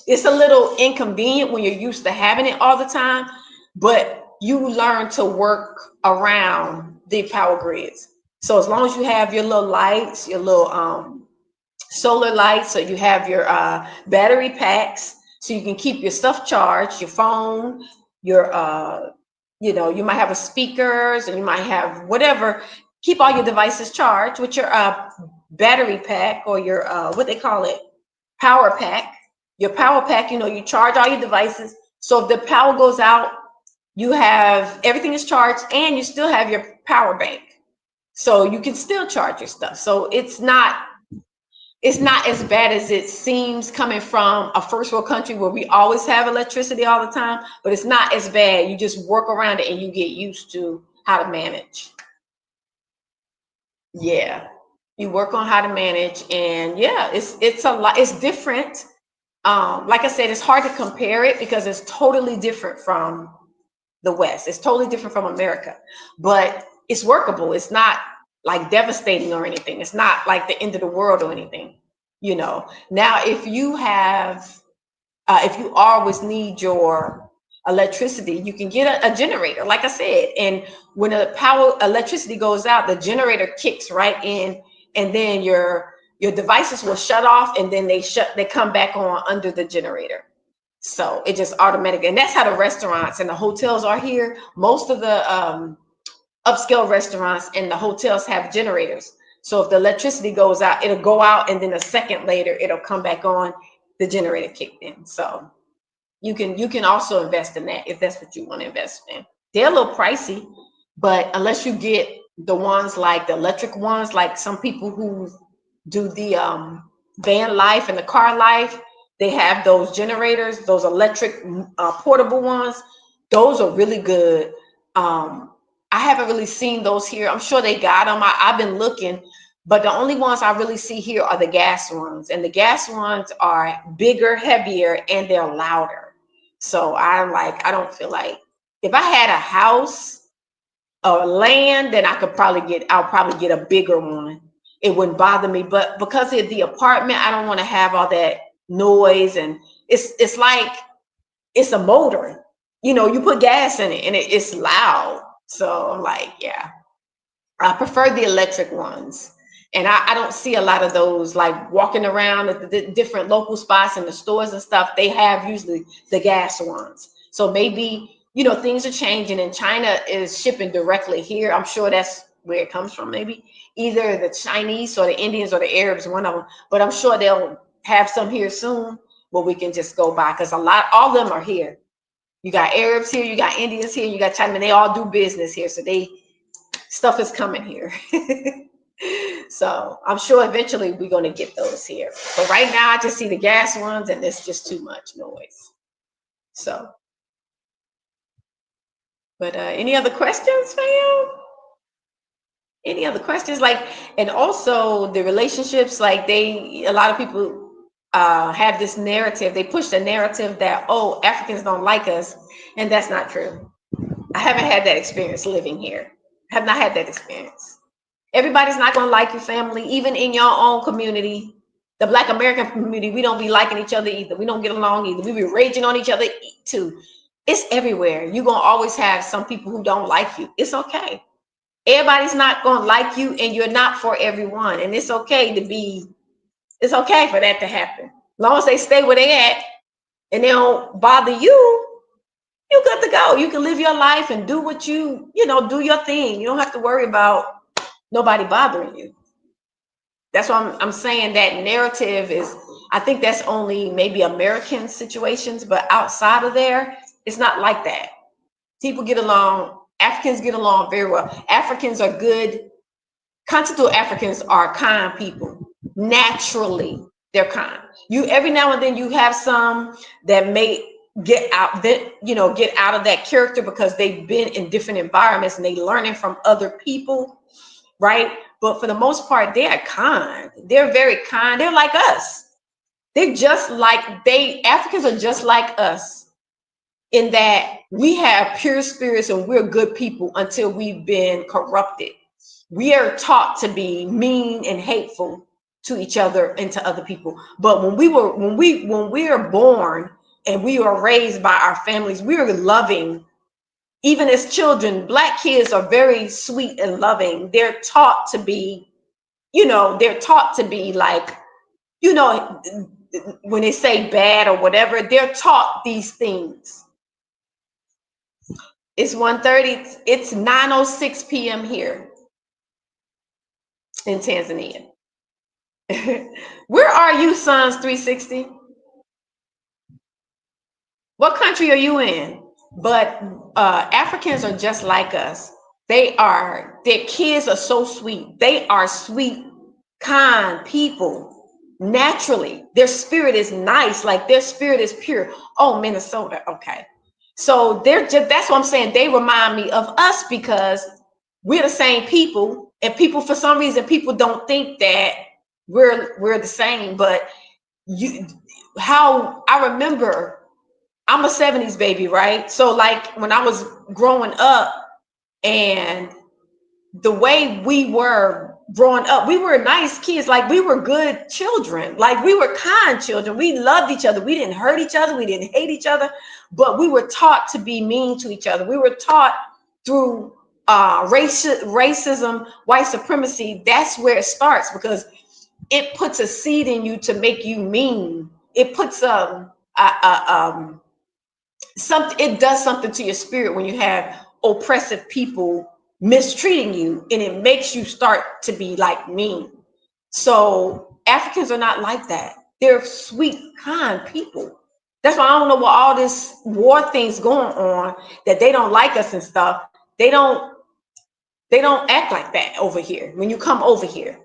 It's a little inconvenient when you're used to having it all the time, but you learn to work around the power grids. So as long as you have your little lights, your little solar lights, so you have your battery packs, so you can keep your stuff charged, your phone, your you might have a speakers, and you might have whatever. Keep all your devices charged with your battery pack, or your what they call it, power pack. Your power pack, you charge all your devices. So if the power goes out, you have everything is charged, and you still have your power bank. So you can still charge your stuff. So it's not as bad as it seems coming from a first world country where we always have electricity all the time, but it's not as bad. You just work around it and you get used to how to manage. Yeah. You work on how to manage, and yeah, it's a lot, it's different. Like I said, it's hard to compare it because it's totally different from the West. It's totally different from America, but it's workable. It's not like devastating or anything. It's not like the end of the world or anything. Now, if you always need your electricity, you can get a generator, like I said. And when the electricity goes out, the generator kicks right in, and then your devices will shut off, and then they come back on under the generator. So it just automatic, and that's how the restaurants and the hotels are here. Most of the upscale restaurants and the hotels have generators. So if the electricity goes out, it'll go out, and then a second later, it'll come back on. The generator kicked in. So you can also invest in that if that's what you want to invest in. They're a little pricey, but unless you get the ones like the electric ones, like some people who do the van life and the car life, they have those generators, those electric portable ones. Those are really good. I haven't really seen those here. I'm sure they got them. I've been looking, but the only ones I really see here are the gas ones, and the gas ones are bigger, heavier, and they're louder. So I don't feel like, if I had a house or land, then I'll probably get a bigger one. It wouldn't bother me. But because of the apartment, I don't want to have all that noise, and it's like it's a motor. You put gas in it, and it's loud. So I'm like, yeah, I prefer the electric ones. And I don't see a lot of those like walking around at the different local spots and the stores and stuff. They have usually the gas ones. So maybe, things are changing, and China is shipping directly here. I'm sure that's where it comes from, maybe either the Chinese or the Indians or the Arabs, one of them. But I'm sure they'll have some here soon where we can just go by, because all of them are here. You got Arabs here, you got Indians here, you got China, and they all do business here. So stuff is coming here. So I'm sure eventually we're going to get those here. But right now, I just see the gas ones, and it's just too much noise. So, but any other questions, fam? Any other questions? And also the relationships, a lot of people have this narrative. They push the narrative that, oh, Africans don't like us, and that's not true. I haven't had that experience living here. I have not had that experience. Everybody's not going to like your family, even in your own community. The Black American community, we don't be liking each other either. We don't get along either. We be raging on each other too. It's everywhere. You're going to always have some people who don't like you. It's okay. Everybody's not going to like you, and you're not for everyone. And it's okay for that to happen. As long as they stay where they at and they don't bother you, you're good to go. You can live your life and do what do your thing. You don't have to worry about nobody bothering you. That's why I'm saying that narrative is, I think that's only maybe American situations, but outside of there, it's not like that. People get along, Africans get along very well. Africans are good. Continental Africans are kind people. Naturally, they're kind. You every now and then you have some that may get out get out of that character because they've been in different environments and they learning from other people, right? But for the most part, they are kind. They're very kind. They're like us. Africans are just like us in that we have pure spirits and we're good people until we've been corrupted. We are taught to be mean and hateful to each other and to other people. But when we are born and we are raised by our families, we are loving. Even as children, Black kids are very sweet and loving. They're taught to be, like, when they say bad or whatever, they're taught these things. It's 1:30. It's 9:06 p.m. here in Tanzania. Where are you, Sons 360? What country are you in? But Africans are just like us. Their kids are so sweet. They are sweet, kind people. Naturally, their spirit is nice, like their spirit is pure. Oh, Minnesota. Okay. So that's what I'm saying. They remind me of us because we're the same people, and people, for some reason, people don't think that we're the same. But I remember, I'm a 70s baby, right? So like when I was growing up, and the way we were growing up, we were nice kids. Like we were good children. Like we were kind children. We loved each other. We didn't hurt each other. We didn't hate each other, but we were taught to be mean to each other. We were taught through racism, white supremacy. That's where it starts, because it puts a seed in you to make you mean. It puts it does something to your spirit when you have oppressive people mistreating you, and it makes you start to be like mean. So Africans are not like that. They're sweet, kind people. That's why I don't know what all this war things going on, that they don't like us and stuff. They don't act like that over here when you come over here.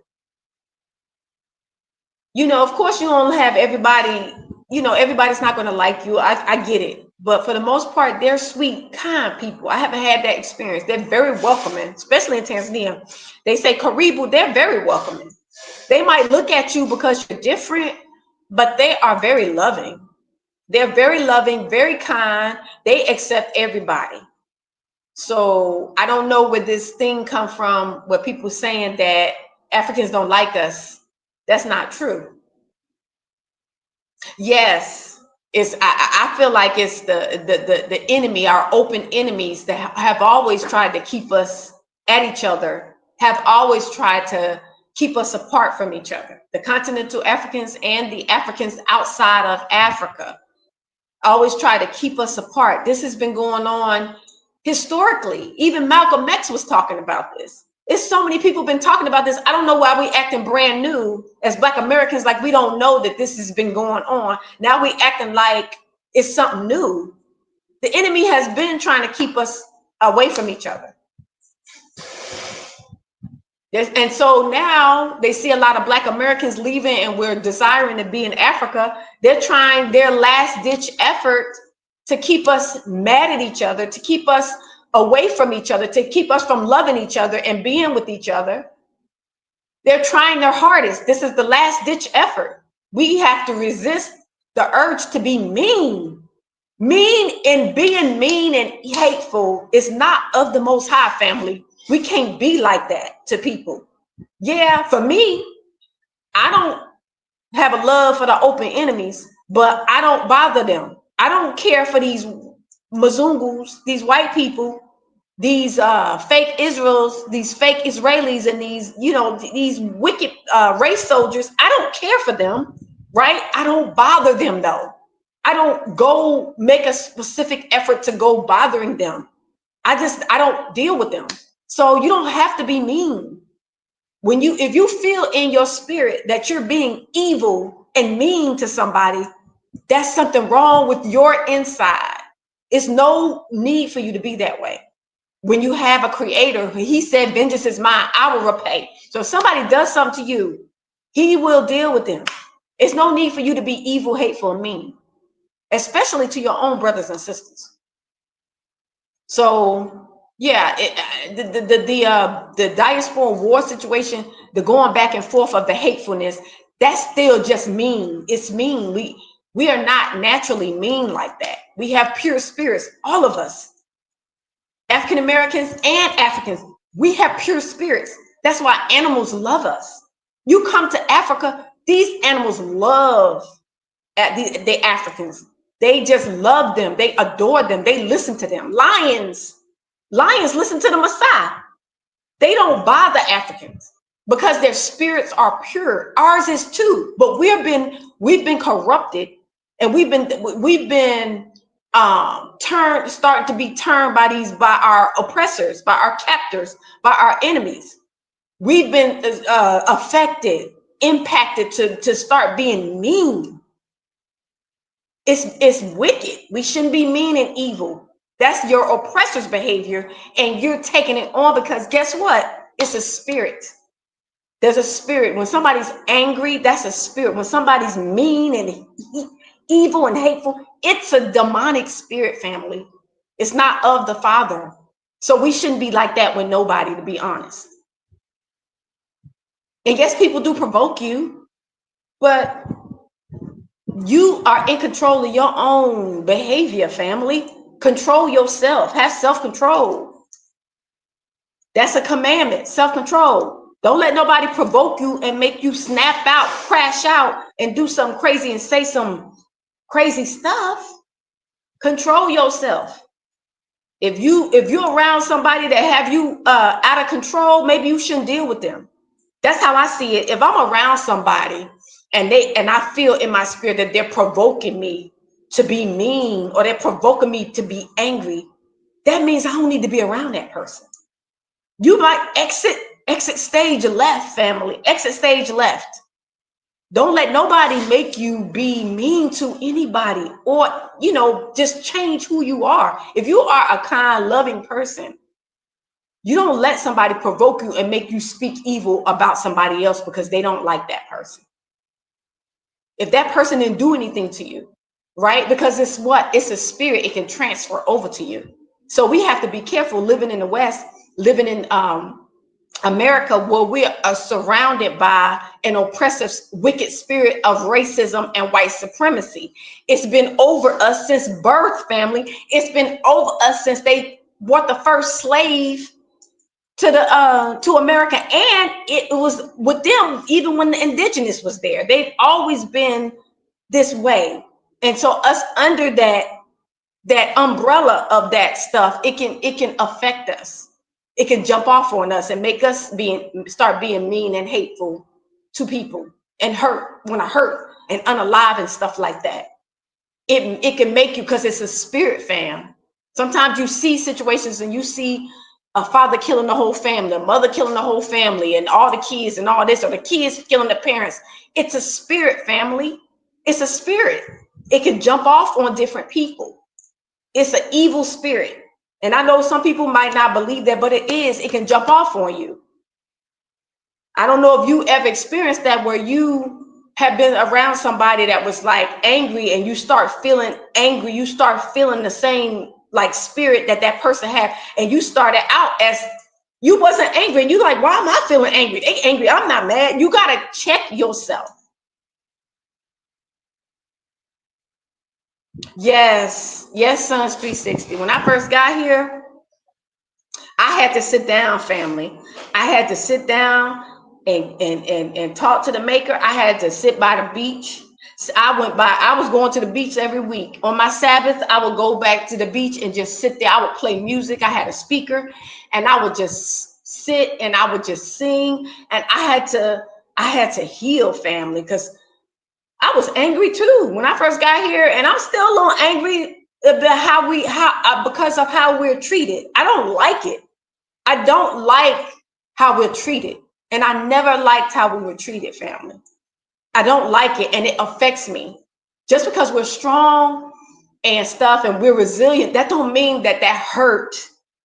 Of course you don't have everybody, everybody's not going to like you. I get it. But for the most part, they're sweet, kind people. I haven't had that experience. They're very welcoming, especially in Tanzania. They say Karibu, they're very welcoming. They might look at you because you're different, but they are very loving. They're very loving, very kind. They accept everybody. So I don't know where this thing come from, where people saying that Africans don't like us. That's not true. Yes, I feel like it's the enemy, our open enemies that have always tried to keep us at each other, have always tried to keep us apart from each other. The continental Africans and the Africans outside of Africa always try to keep us apart. This has been going on historically. Even Malcolm X was talking about this. It's so many people been talking about this. I don't know why we acting brand new as Black Americans, like we don't know that this has been going on. Now we acting like it's something new. The enemy has been trying to keep us away from each other. And so now they see a lot of Black Americans leaving, and we're desiring to be in Africa. They're trying their last ditch effort to keep us mad at each other, to keep us away from each other, to keep us from loving each other and being with each other. They're trying their hardest. This is the last ditch effort. We have to resist the urge to be mean. Mean, and being mean and hateful is not of the Most High, family. We can't be like that to people. Yeah, for me, I don't have a love for the open enemies, but I don't bother them. I don't care for these Mzungus, these white people, these fake Israels, these fake Israelis, and these wicked race soldiers. I don't care for them, right? I don't bother them though. I don't go make a specific effort to go bothering them. I don't deal with them. So you don't have to be mean. If you feel in your spirit that you're being evil and mean to somebody, that's something wrong with your inside. It's no need for you to be that way. When you have a creator, he said, vengeance is mine, I will repay. So if somebody does something to you, he will deal with them. It's no need for you to be evil, hateful, and mean, especially to your own brothers and sisters. So yeah, the diaspora war situation, the going back and forth of the hatefulness, that's still just mean. It's mean. We are not naturally mean like that. We have pure spirits, all of us, African Americans and Africans. We have pure spirits. That's why animals love us. You come to Africa, these animals love the Africans. They just love them. They adore them. They listen to them. Lions listen to the Maasai. They don't bother Africans because their spirits are pure. Ours is too, but we've been corrupted, and we've been starting to be turned by our oppressors, by our captors, by our enemies. We've been affected, impacted to start being mean. It's wicked. We shouldn't be mean and evil. That's your oppressor's behavior, and you're taking it on because guess what? It's a spirit. There's a spirit. When somebody's angry, that's a spirit. When somebody's mean and evil and hateful, it's a demonic spirit, family. It's not of the Father. So we shouldn't be like that with nobody, to be honest. And yes, people do provoke you, but you are in control of your own behavior, family. Control yourself. Have self-control. That's a commandment, self-control. Don't let nobody provoke you and make you snap out, crash out, and do something crazy and say some crazy stuff. Control yourself. If you're around somebody that have you out of control, maybe you shouldn't deal with them. That's how I see it. If I'm around somebody and I feel in my spirit that they're provoking me to be mean or they're provoking me to be angry, that means I don't need to be around that person. You might exit stage left, family. Exit stage left. Don't let nobody make you be mean to anybody or, just change who you are. If you are a kind, loving person, you don't let somebody provoke you and make you speak evil about somebody else because they don't like that person. If that person didn't do anything to you, right? Because it's a spirit. It can transfer over to you. So we have to be careful living in the West, living in America, where we are surrounded by an oppressive, wicked spirit of racism and white supremacy. It's been over us since birth, family. It's been over us since they brought the first slave to America, and it was with them even when the indigenous was there. They've always been this way, and so us under that umbrella of that stuff, it can affect us. It can jump off on us and make us start being mean and hateful to people and hurt and unalive and stuff like that. It can make you, because it's a spirit, fam. Sometimes you see situations and you see a father killing the whole family, a mother killing the whole family, and all the kids and all this, or the kids killing the parents. It's a spirit, family. It's a spirit. It can jump off on different people. It's an evil spirit. And I know some people might not believe that, but it is. It can jump off on you. I don't know if you ever experienced that, where you have been around somebody that was like angry and you start feeling angry. You start feeling the same like spirit that person had. And you started out as you wasn't angry. And you're like, why am I feeling angry? They angry. I'm not mad. You got to check yourself. Yes, Sons 360. When I first got here, I had to sit down, family. I had to sit down and talk to the maker. I had to sit by the beach. So I was going to the beach every week. On my Sabbath, I would go back to the beach and just sit there. I would play music. I had a speaker, and I would just sit and I would just sing. And I had to heal, family, because I was angry too when I first got here, and I'm still a little angry about because of how we're treated. I don't like it. I don't like how we're treated, and I never liked how we were treated, family. I don't like it, and it affects me. Just because we're strong and stuff and we're resilient, that don't mean that that hurt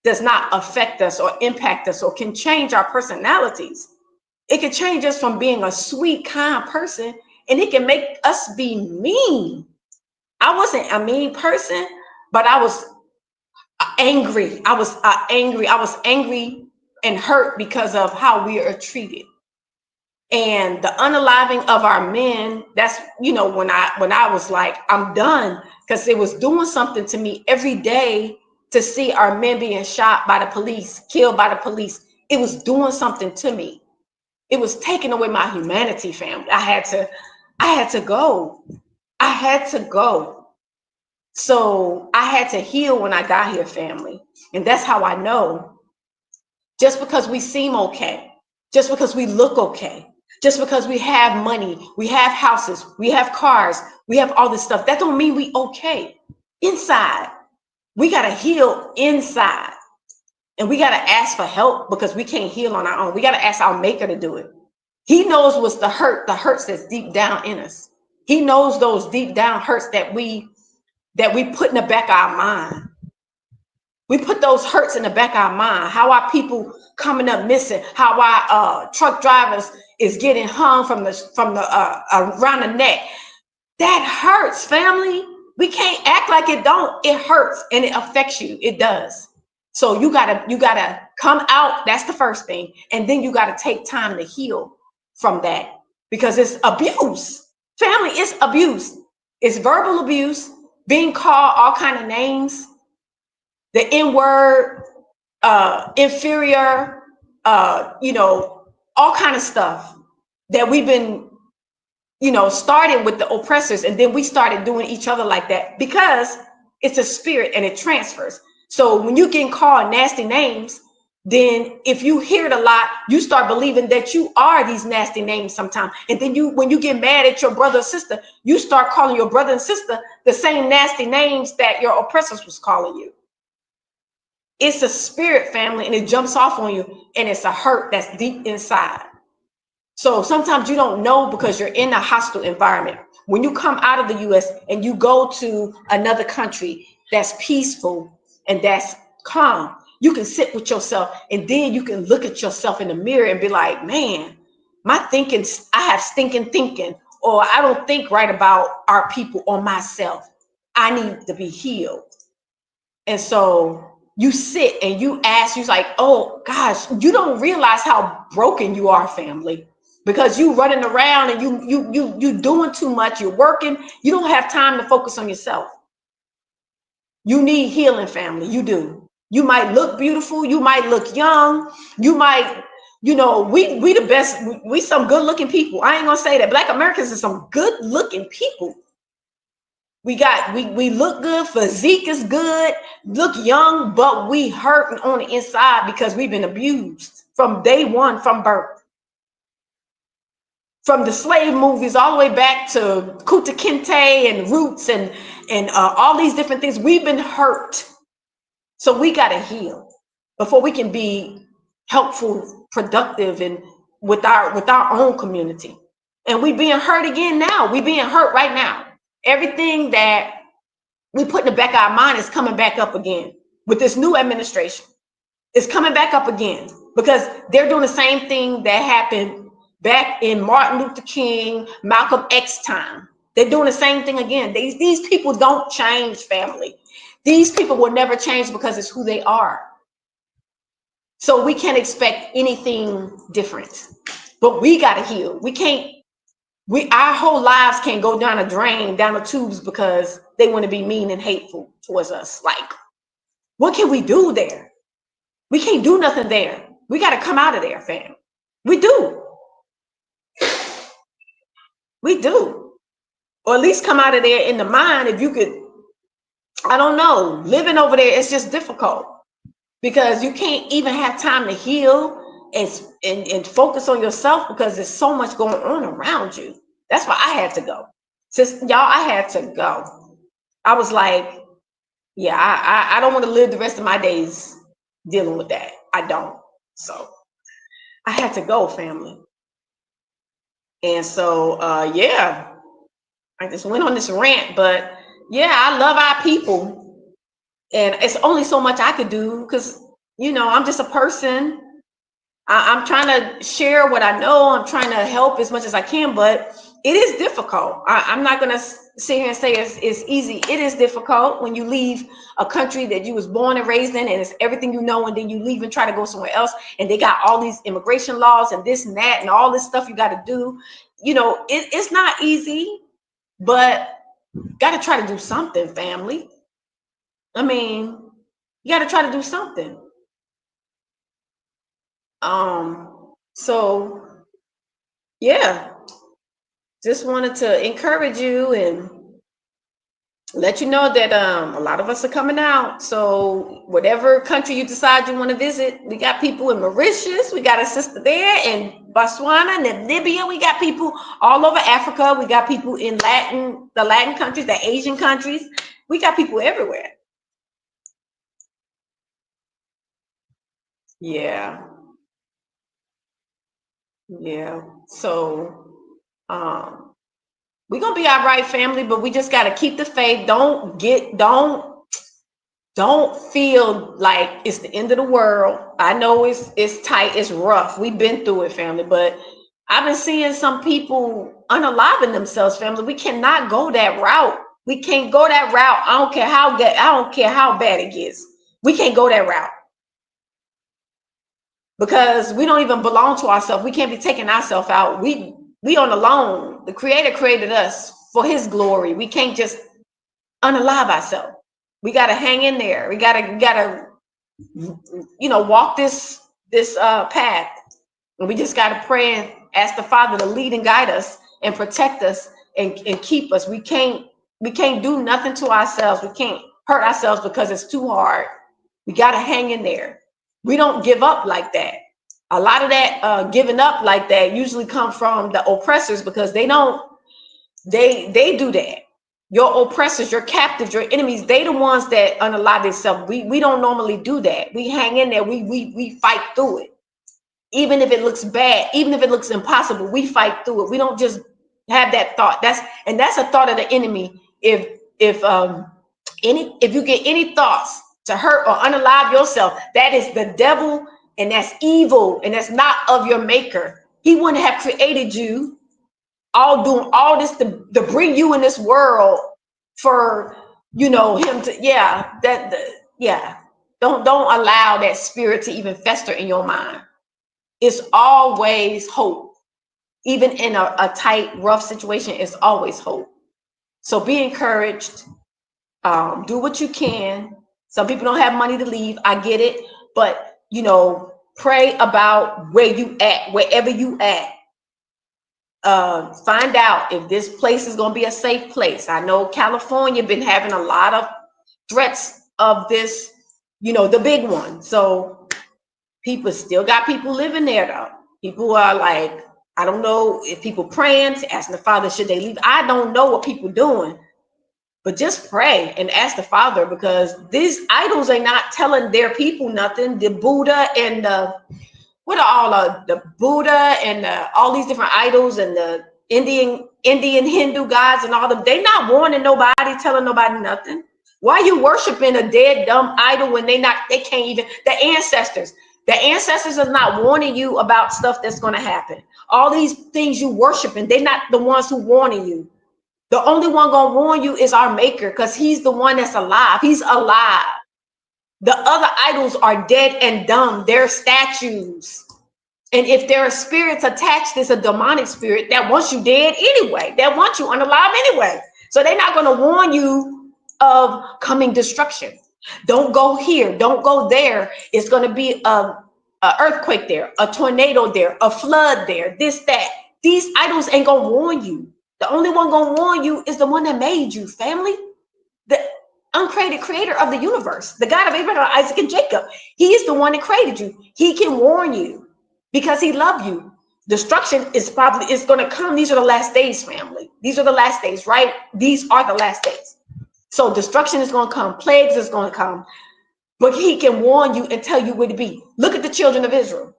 does not affect us or impact us or can change our personalities. It can change us from being a sweet, kind person, and it can make us be mean. I wasn't a mean person, but I was angry. I was angry. I was angry and hurt because of how we are treated. And the unaliving of our men, that's, when I was like, I'm done, because it was doing something to me every day to see our men being shot by the police, killed by the police. It was doing something to me. It was taking away my humanity, family. I had to go. I had to go. So I had to heal when I got here, family. And that's how I know. Just because we seem okay, just because we look okay, just because we have money, we have houses, we have cars, we have all this stuff, that don't mean we okay. Inside, we got to heal inside. And we got to ask for help because we can't heal on our own. We got to ask our maker to do it. He knows what's the hurts that's deep down in us. He knows those deep down hurts that we put in the back of our mind. We put those hurts in the back of our mind. How our people coming up missing, how our truck drivers is getting hung from the around the neck. That hurts, family. We can't act like it don't. It hurts and it affects you. It does. So you gotta come out. That's the first thing. And then you gotta take time to heal from that, because it's abuse. Family, it's abuse. It's verbal abuse, being called all kind of names, the N-word, inferior, all kind of stuff that we've been, started with the oppressors, and then we started doing each other like that because it's a spirit and it transfers. So when you get called nasty names, then if you hear it a lot, you start believing that you are these nasty names sometimes. And then when you get mad at your brother or sister, you start calling your brother and sister the same nasty names that your oppressors was calling you. It's a spirit, family, and it jumps off on you, and it's a hurt that's deep inside. So sometimes you don't know because you're in a hostile environment. When you come out of the US and you go to another country that's peaceful and that's calm, you can sit with yourself, and then you can look at yourself in the mirror and be like, man, I have stinking thinking, or I don't think right about our people or myself. I need to be healed. And so you sit and you ask, you're like, oh gosh, you don't realize how broken you are, family, because you running around and you doing too much, you're working, you don't have time to focus on yourself. You need healing, family. You do. You might look beautiful, you might look young, you might, we the best, we some good looking people. I ain't gonna say that. Black Americans are some good looking people. We look good, physique is good, look young, but we hurting on the inside because we've been abused from day one, from birth. From the slave movies all the way back to Kunta Kinte and Roots and all these different things, we've been hurt. So we got to heal before we can be helpful, productive, and with our own community. And we being hurt again now. We being hurt right now. Everything that we put in the back of our mind is coming back up again with this new administration. It's coming back up again because they're doing the same thing that happened back in Martin Luther King, Malcolm X time. They're doing the same thing again. These people don't change, family. These people will never change because it's who they are. So we can't expect anything different. But we got to heal. Our whole lives can't go down a drain, down the tubes, because they want to be mean and hateful towards us. Like, what can we do there? We can't do nothing there. We got to come out of there, fam. We do. We do. Or at least come out of there in the mind. If you could, I don't know, living over there, it's just difficult because you can't even have time to heal and focus on yourself because there's so much going on around you. That's why I had to go. Since y'all, I had to go. I was like, yeah, I don't want to live the rest of my days dealing with that. I don't. So I had to go, family. And so yeah, I just went on this rant, but yeah, I love our people. And it's only so much I could do because, I'm just a person. I'm trying to share what I know. I'm trying to help as much as I can, but it is difficult. I'm not going to sit here and say it's easy. It is difficult when you leave a country that you was born and raised in, and it's everything you know, and then you leave and try to go somewhere else, and they got all these immigration laws and this and that and all this stuff you got to do. It's not easy, but got to try to do something, family. I mean, you got to try to do something. So yeah, just wanted to encourage you and let you know that a lot of us are coming out. So whatever country you decide you want to visit, we got people in Mauritius, we got a sister there, in Botswana, Namibia, we got people all over Africa, we got people in the Latin countries, the Asian countries, we got people everywhere. Yeah. Yeah. So we're gonna be all right, family, but we just gotta keep the faith. Don't feel like it's the end of the world. I know it's tight, it's rough. We've been through it, family, but I've been seeing some people unaliving themselves, family. We cannot go that route. We can't go that route. I don't care how bad it gets. We can't go that route because we don't even belong to ourselves. We can't be taking ourselves out. We on the loan. The Creator created us for His glory. We can't just unalive ourselves. We got to hang in there. We gotta walk this path, and we just got to pray and ask the Father to lead and guide us and protect us and keep us. We can't do nothing to ourselves. We can't hurt ourselves because it's too hard. We got to hang in there. We don't give up like that. A lot of that giving up like that usually come from the oppressors, because they do that. Your oppressors, your captives, your enemies, they the ones that unalive themselves. We don't normally do that. We hang in there. We fight through it. Even if it looks bad, even if it looks impossible, we fight through it. We don't just have that thought. That's a thought of the enemy. If you get any thoughts to hurt or unalive yourself, that is the devil, and that's evil, and that's not of your maker. He wouldn't have created you all doing all this to bring you in this world for him to don't allow that spirit to even fester in your mind. It's always hope. Even in a tight, rough situation, it's always hope. So be encouraged. Do what you can. Some people don't have money to leave. I get it. But, pray about wherever you at. Find out if this place is going to be a safe place. I know California been having a lot of threats of this, the big one. So people still got people living there though. People are like, I don't know if people praying, asking the Father, should they leave? I don't know what people doing, but just pray and ask the Father, because these idols are not telling their people nothing. The Buddha and what are all the Buddha and all these different idols and the Indian Hindu gods and all them, they not warning nobody, telling nobody nothing. Why are you worshiping a dead dumb idol when they can't even, the ancestors are not warning you about stuff that's going to happen. All these things you worshiping, they're not the ones who warning you. The only one going to warn you is our maker, because he's the one that's alive. He's alive. The other idols are dead and dumb. They're statues. And if there are spirits attached, there's a demonic spirit that wants you dead anyway, that wants you unalive anyway. So they're not going to warn you of coming destruction. Don't go here. Don't go there. It's going to be a earthquake there, a tornado there, a flood there, this, that. These idols ain't going to warn you. The only one going to warn you is the one that made you, family. The uncreated creator of the universe, the God of Abraham, Isaac, and Jacob. He is the one that created you. He can warn you because he loves you. Destruction is going to come. These are the last days, family. These are the last days, right? These are the last days. So destruction is going to come. Plagues is going to come. But he can warn you and tell you where to be. Look at the children of Israel.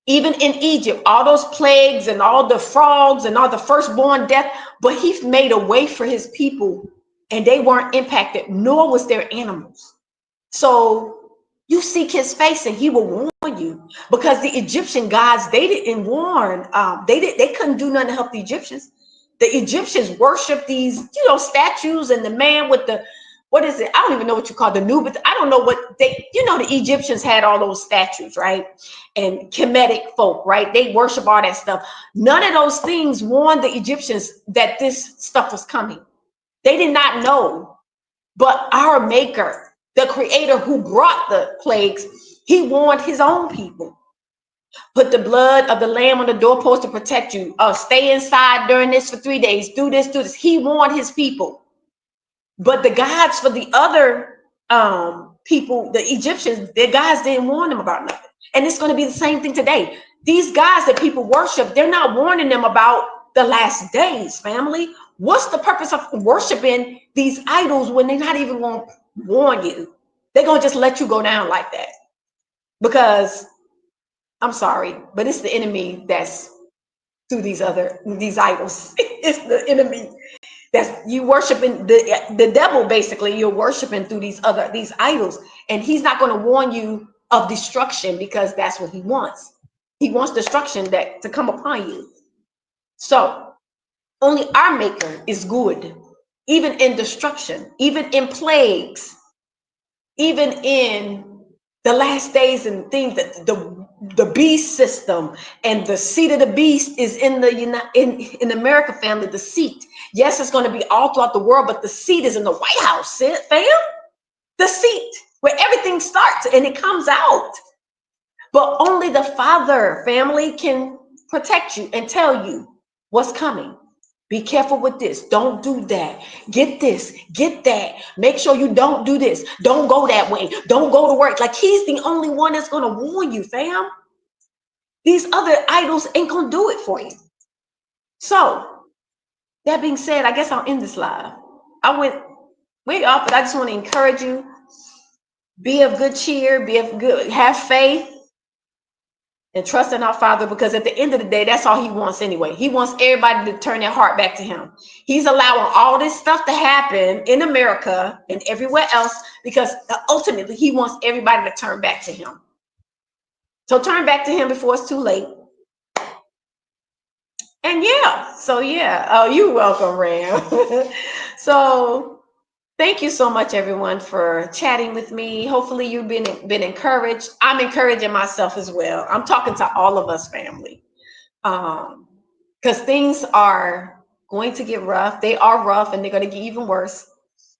Even in Egypt, all those plagues and all the frogs and all the firstborn death, but he made a way for his people and they weren't impacted, nor was their animals. So you seek his face and he will warn you, because the Egyptian gods, they didn't warn. They couldn't do nothing to help the Egyptians. The Egyptians worship these, statues, and the man with the, what is it? I don't even know what you call the Nubis. I don't know what they, the Egyptians had all those statues, right? And Kemetic folk, right? They worship all that stuff. None of those things warned the Egyptians that this stuff was coming. They did not know. But our maker, the creator who brought the plagues, he warned his own people. Put the blood of the lamb on the doorpost to protect you. Stay inside during this for 3 days. Do this, do this. He warned his people. But the gods for the other people, the Egyptians, their gods didn't warn them about nothing. And it's going to be the same thing today. These gods that people worship, they're not warning them about the last days, family. What's the purpose of worshiping these idols when they're not even going to warn you? They're going to just let you go down like that. Because, I'm sorry, but it's the enemy that's through these idols. It's the enemy. That's you worshiping the devil. Basically, you're worshiping through these idols, and he's not going to warn you of destruction, because that's what he wants. He wants destruction to come upon you. So only our maker is good, even in destruction, even in plagues, even in the last days and things. That the beast system and the seat of the beast is in the America, family. The seat, yes, it's going to be all throughout the world, but the seat is in the White House, fam. The seat where everything starts and it comes out. But only the Father, family, can protect you and tell you what's coming. Be careful with this. Don't do that. Get this, get that. Make sure you don't do this. Don't go that way. Don't go to work. Like, he's the only one that's going to warn you, fam. These other idols ain't going to do it for you. So, that being said, I guess I'll end this live. I went way off, but I just want to encourage you. Be of good cheer. Have faith. And trust in our Father, because at the end of the day, that's all he wants anyway. He wants everybody to turn their heart back to him. He's allowing all this stuff to happen in America and everywhere else because ultimately he wants everybody to turn back to him. So turn back to him before it's too late. And oh, you're welcome, Ram. So thank you so much, everyone, for chatting with me. Hopefully you've been encouraged. I'm encouraging myself as well. I'm talking to all of us, family, because things are going to get rough. They are rough, and they're going to get even worse.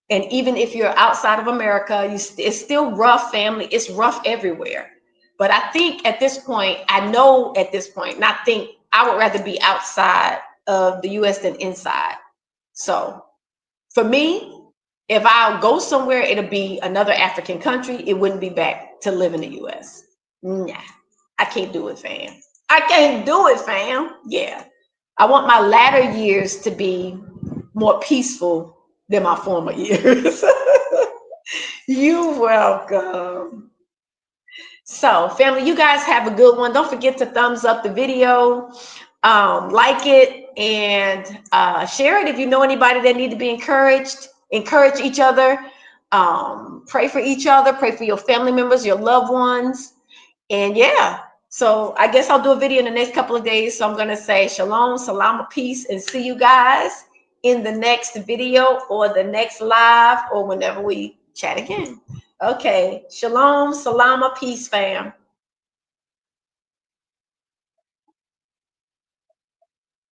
And even if you're outside of America, it's still rough, family. It's rough everywhere. But I think at this point, I would rather be outside of the U.S. than inside. So for me, if I'll go somewhere, it'll be another African country. It wouldn't be back to live in the U.S. Nah, I can't do it, fam. I can't do it, fam. Yeah. I want my latter years to be more peaceful than my former years. You're welcome. So, family, you guys have a good one. Don't forget to thumbs up the video, like it, and share it if you know anybody that need to be encouraged. Encourage each other, pray for each other, pray for your family members, your loved ones. And so I guess I'll do a video in the next couple of days. So I'm going to say shalom, salam, peace, and see you guys in the next video or the next live or whenever we chat again. Okay, shalom, salam, peace, fam.